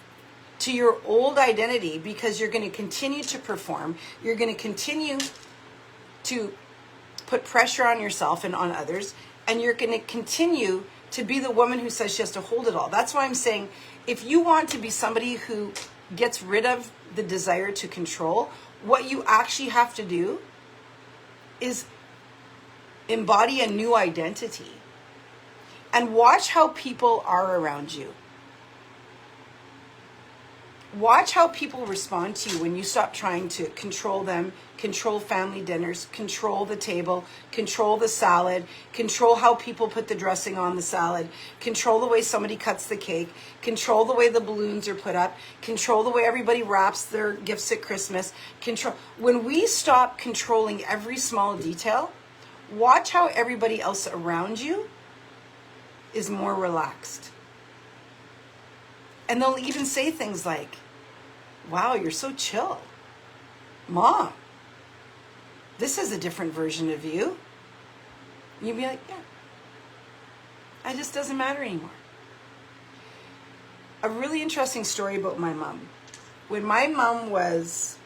Speaker 1: to your old identity because you're going to continue to perform. You're going to continue to put pressure on yourself and on others. And you're going to continue to be the woman who says she has to hold it all. That's why I'm saying, if you want to be somebody who gets rid of the desire to control, what you actually have to do is embody a new identity. And watch how people are around you. Watch how people respond to you when you stop trying to control them, control family dinners, control the table, control the salad, control how people put the dressing on the salad, control the way somebody cuts the cake, control the way the balloons are put up, control the way everybody wraps their gifts at Christmas. Control. When we stop controlling every small detail, watch how everybody else around you is more relaxed. And they'll even say things like, wow, you're so chill. Mom, this is a different version of you. You'd be like, yeah, it just doesn't matter anymore. A really interesting story about my mom. When my mom was,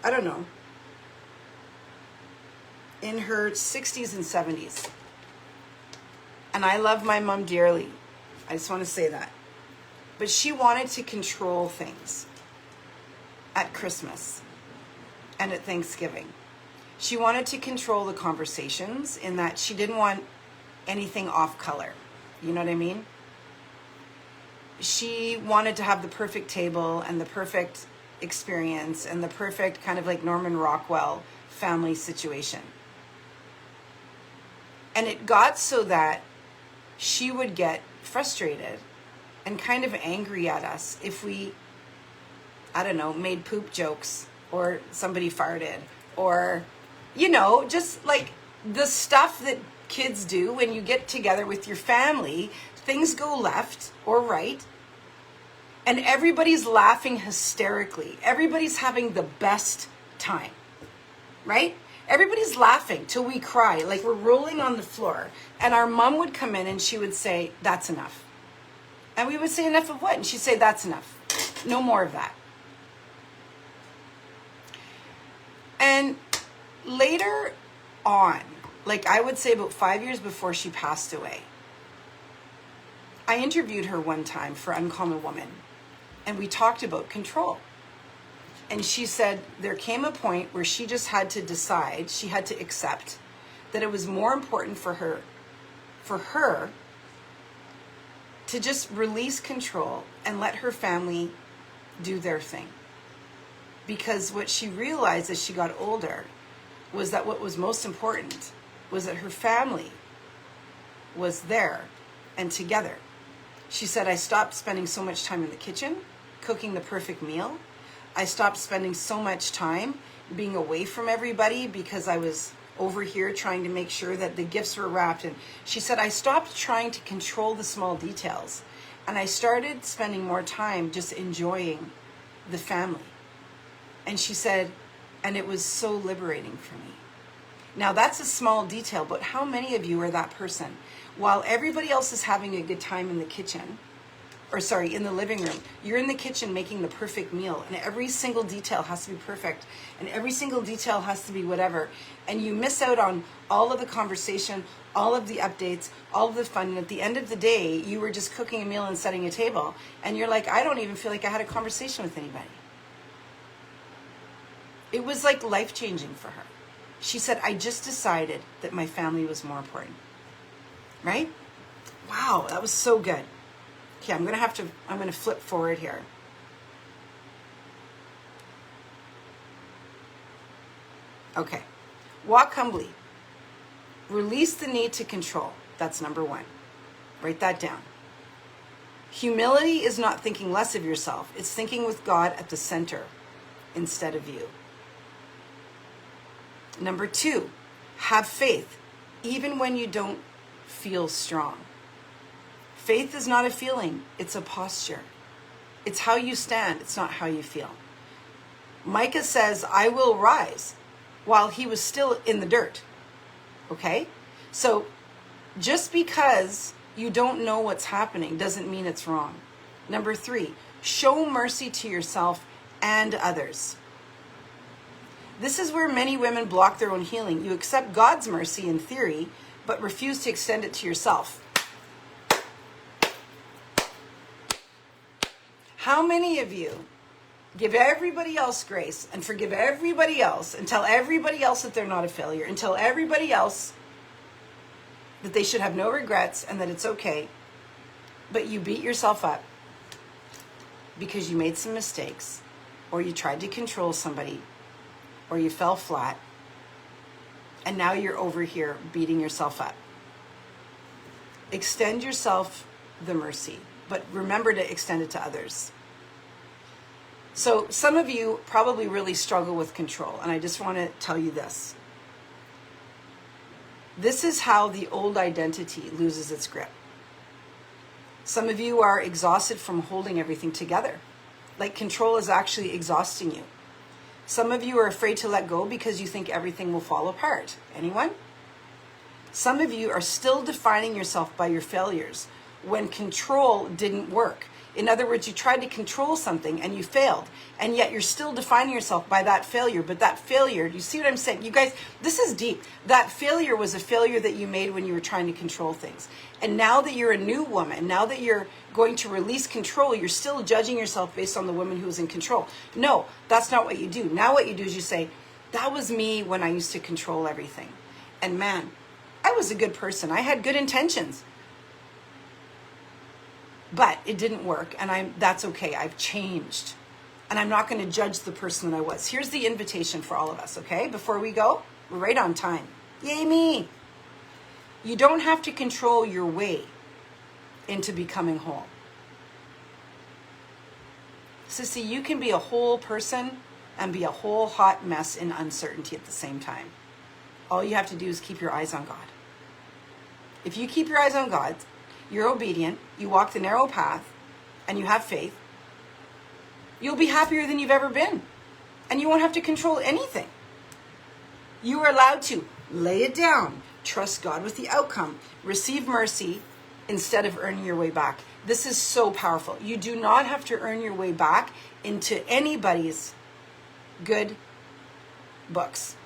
Speaker 1: I don't know, in her 60s and 70s, and I love my mom dearly. I just want to say that. But she wanted to control things at Christmas. and at Thanksgiving. She wanted to control the conversations in that she didn't want anything off color. You know what I mean? She wanted to have the perfect table and the perfect experience and the perfect kind of like Norman Rockwell family situation. And it got so that she would get frustrated and kind of angry at us if we, I don't know, made poop jokes or somebody farted or, you know, just like the stuff that kids do when you get together with your family. Things go left or right and everybody's laughing hysterically. Everybody's having the best time, right? Everybody's laughing till we cry, like we're rolling on the floor. And our mom would come in and she would say, that's enough. And we would say, enough of what? And she'd say, that's enough. No more of that. And later on, like I would say about 5 years before she passed away, I interviewed her one time for Uncommon Woman. And we talked about control. And she said there came a point where she just had to decide, she had to accept that it was more important for her to just release control and let her family do their thing. Because what she realized as she got older was that what was most important was that her family was there and together. She said, I stopped spending so much time in the kitchen, cooking the perfect meal. I stopped spending so much time being away from everybody because I was over here trying to make sure that the gifts were wrapped. And she said, I stopped trying to control the small details. And I started spending more time just enjoying the family. And she said, and it was so liberating for me. Now that's a small detail, but how many of you are that person? While everybody else is having a good time in the kitchen, in the living room, you're in the kitchen making the perfect meal and every single detail has to be perfect and every single detail has to be whatever. And you miss out on all of the conversation, all of the updates, all of the fun. And at the end of the day, you were just cooking a meal and setting a table. And you're like, I don't even feel like I had a conversation with anybody. It was like life-changing for her. She said, I just decided that my family was more important. Right? Wow, that was so good. Okay, I'm going to flip forward here. Okay. Walk humbly. Release the need to control. That's number one. Write that down. Humility is not thinking less of yourself. It's thinking with God at the center instead of you. Number two, have faith, even when you don't feel strong. Faith is not a feeling, it's a posture. It's how you stand, it's not how you feel. Micah says, I will rise, while he was still in the dirt. Okay? So just because you don't know what's happening doesn't mean it's wrong. Number three, show mercy to yourself and others. This is where many women block their own healing. You accept God's mercy in theory, but refuse to extend it to yourself. How many of you give everybody else grace and forgive everybody else and tell everybody else that they're not a failure and tell everybody else that they should have no regrets and that it's okay, but you beat yourself up because you made some mistakes or you tried to control somebody or you fell flat and now you're over here beating yourself up? Extend yourself the mercy, but remember to extend it to others. So some of you probably really struggle with control, and I just want to tell you this. This is how the old identity loses its grip. Some of you are exhausted from holding everything together. Like control is actually exhausting you. Some of you are afraid to let go because you think everything will fall apart. Anyone? Some of you are still defining yourself by your failures when control didn't work. In other words, you tried to control something and you failed, and yet you're still defining yourself by that failure. But that failure, you see what I'm saying? You guys, this is deep. That failure was a failure that you made when you were trying to control things. And now that you're a new woman, now that you're going to release control, you're still judging yourself based on the woman who was in control. No, that's not what you do. Now what you do is you say, That was me when I used to control everything. And man, I was a good person. I had good intentions. But it didn't work, and that's okay. I've changed. And I'm not going to judge the person that I was. Here's the invitation for all of us, okay? Before we go, we're right on time. Yay me! You don't have to control your way into becoming whole. Sissy, you can be a whole person and be a whole hot mess in uncertainty at the same time. All you have to do is keep your eyes on God. If you keep your eyes on God, you're obedient, you walk the narrow path, and you have faith, you'll be happier than you've ever been. And you won't have to control anything. You are allowed to lay it down, trust God with the outcome, receive mercy instead of earning your way back. This is so powerful. You do not have to earn your way back into anybody's good books,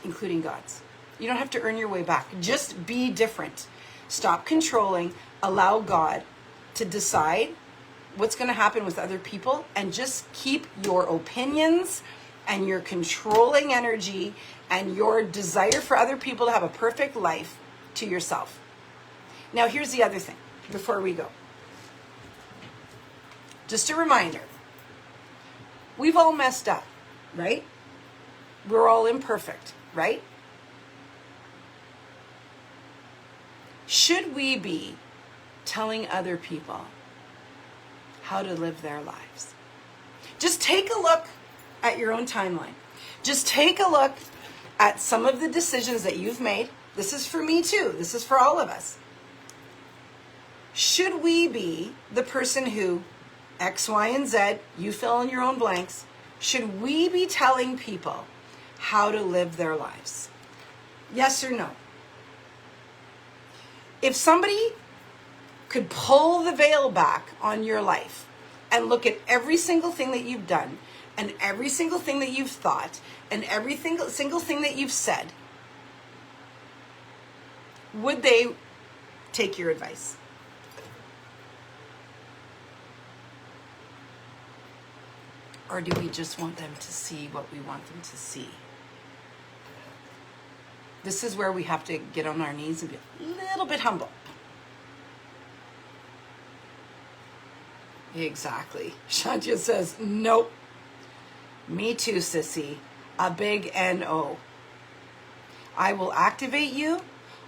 Speaker 1: including God's. You don't have to earn your way back. Just be different. Stop controlling. Allow God to decide what's going to happen with other people, and just keep your opinions and your controlling energy and your desire for other people to have a perfect life to yourself. Now, here's the other thing before we go. Just a reminder. We've all messed up, right? We're all imperfect, right? Should we be telling other people how to live their lives? Just take a look at your own timeline. Just take a look at some of the decisions that you've made. This is for me too. This is for all of us. Should we be the person who X, Y, and Z, you fill in your own blanks, should we be telling people how to live their lives? Yes or no? If somebody could pull the veil back on your life and look at every single thing that you've done and every single thing that you've thought and every single thing that you've said, would they take your advice? Or do we just want them to see what we want them to see? This is where we have to get on our knees and be a little bit humble. Exactly. Shantya says, nope. Me too, sissy. A big N-O. I will activate you.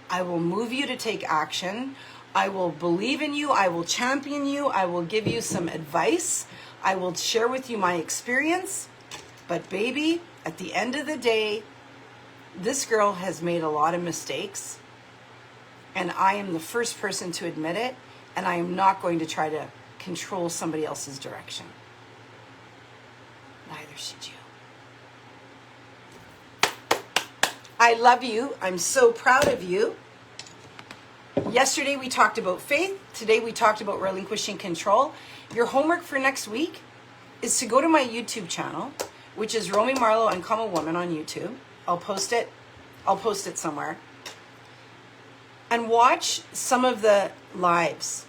Speaker 1: I will move you to take action. I will believe in you. I will champion you. I will give you some advice. I will share with you my experience. But baby, at the end of the day, this girl has made a lot of mistakes. And I am the first person to admit it. And I am not going to try to control somebody else's direction. Neither should you. I love you. I'm so proud of you. Yesterday we talked about faith. Today we talked about relinquishing control. Your homework for next week is to go to my YouTube channel, which is Romy Marlowe Uncommon Woman on YouTube. I'll post it somewhere. And watch some of the lives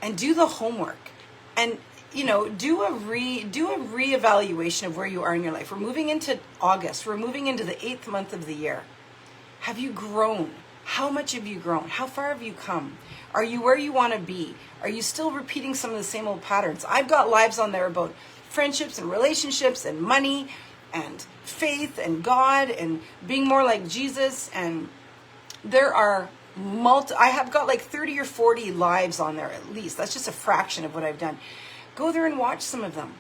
Speaker 1: and do the homework. And do a reevaluation of where you are in your life. We're moving into August. We're moving into the 8th month of the year. Have you grown? How much have you grown? How far have you come? Are you where you want to be? Are you still repeating some of the same old patterns? I've got lives on there about friendships and relationships and money and faith and God and being more like Jesus. And there are I have got like 30 or 40 lives on there at least. That's just a fraction of what I've done. Go there and watch some of them.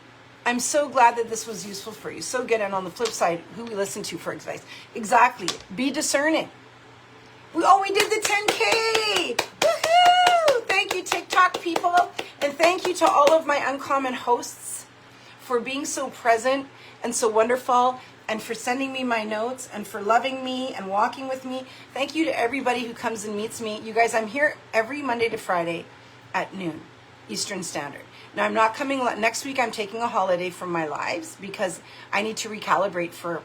Speaker 1: I'm so glad that this was useful for you. So good. And on the flip side, who we listen to for advice. Exactly. Be discerning. We did the 10K. Woohoo! Thank you, TikTok people. And thank you to all of my Uncommon hosts for being so present and so wonderful, and for sending me my notes, and for loving me and walking with me. Thank you to everybody who comes and meets me. You guys, I'm here every Monday to Friday at noon Eastern Standard. Now, I'm not coming next week. I'm taking a holiday from my lives because I need to recalibrate for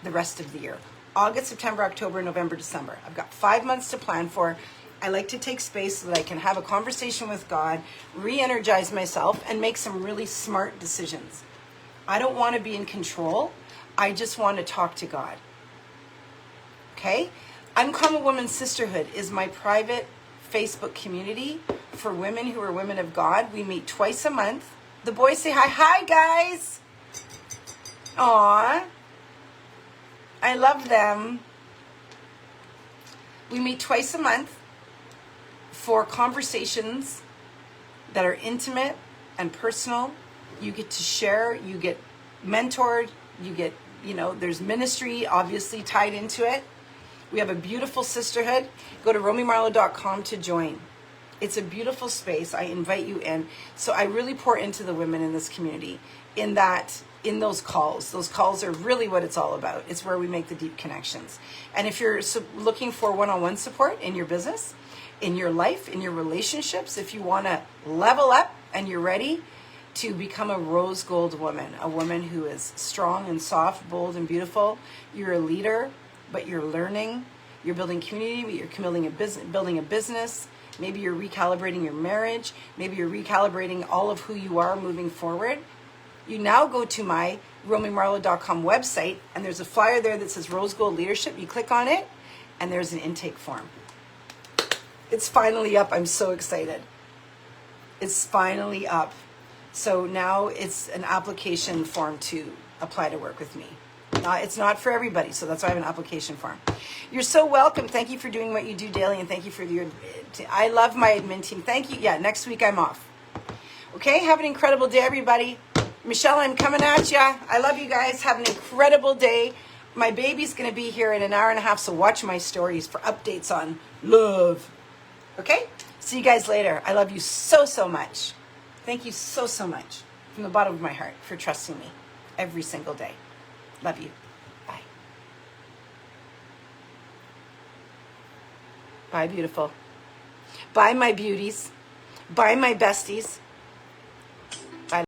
Speaker 1: the rest of the year. August, September, October, November, December. I've got 5 months to plan for. I like to take space so that I can have a conversation with God, re-energize myself, and make some really smart decisions. I don't want to be in control. I just want to talk to God. Okay? Uncommon Woman Sisterhood is my private Facebook community for women who are women of God. We meet twice a month. The boys say hi. Hi, guys. Aw. I love them. We meet twice a month for conversations that are intimate and personal. You get to share, you get mentored, you get, there's ministry obviously tied into it. We have a beautiful sisterhood. Go to RomyMarlowe.com to join. It's a beautiful space. I invite you in. So I really pour into the women in this community in those calls. Those calls are really what it's all about. It's where we make the deep connections. And if you're looking for one-on-one support in your business, in your life, in your relationships, if you want to level up and you're ready to become a rose gold woman, a woman who is strong and soft, bold and beautiful, you're a leader, but you're learning, you're building community, but you're building a business, maybe you're recalibrating your marriage, maybe you're recalibrating all of who you are moving forward, you now go to my RomyMarlowe.com website, and there's a flyer there that says Rose Gold Leadership. You click on it, and there's an intake form. It's finally up. I'm so excited. It's finally up. So now it's an application form to apply to work with me. It's not for everybody, so that's why I have an application form. You're so welcome. Thank you for doing what you do daily, and thank you for I love my admin team. Thank you. Yeah, next week I'm off. Okay, have an incredible day, everybody. Michelle, I'm coming at ya. I love you guys. Have an incredible day. My baby's going to be here in an hour and a half, so watch my stories for updates on love. Okay? See you guys later. I love you so, so much. Thank you so, so much from the bottom of my heart for trusting me every single day. Love you. Bye. Bye, beautiful. Bye, my beauties. Bye, my besties.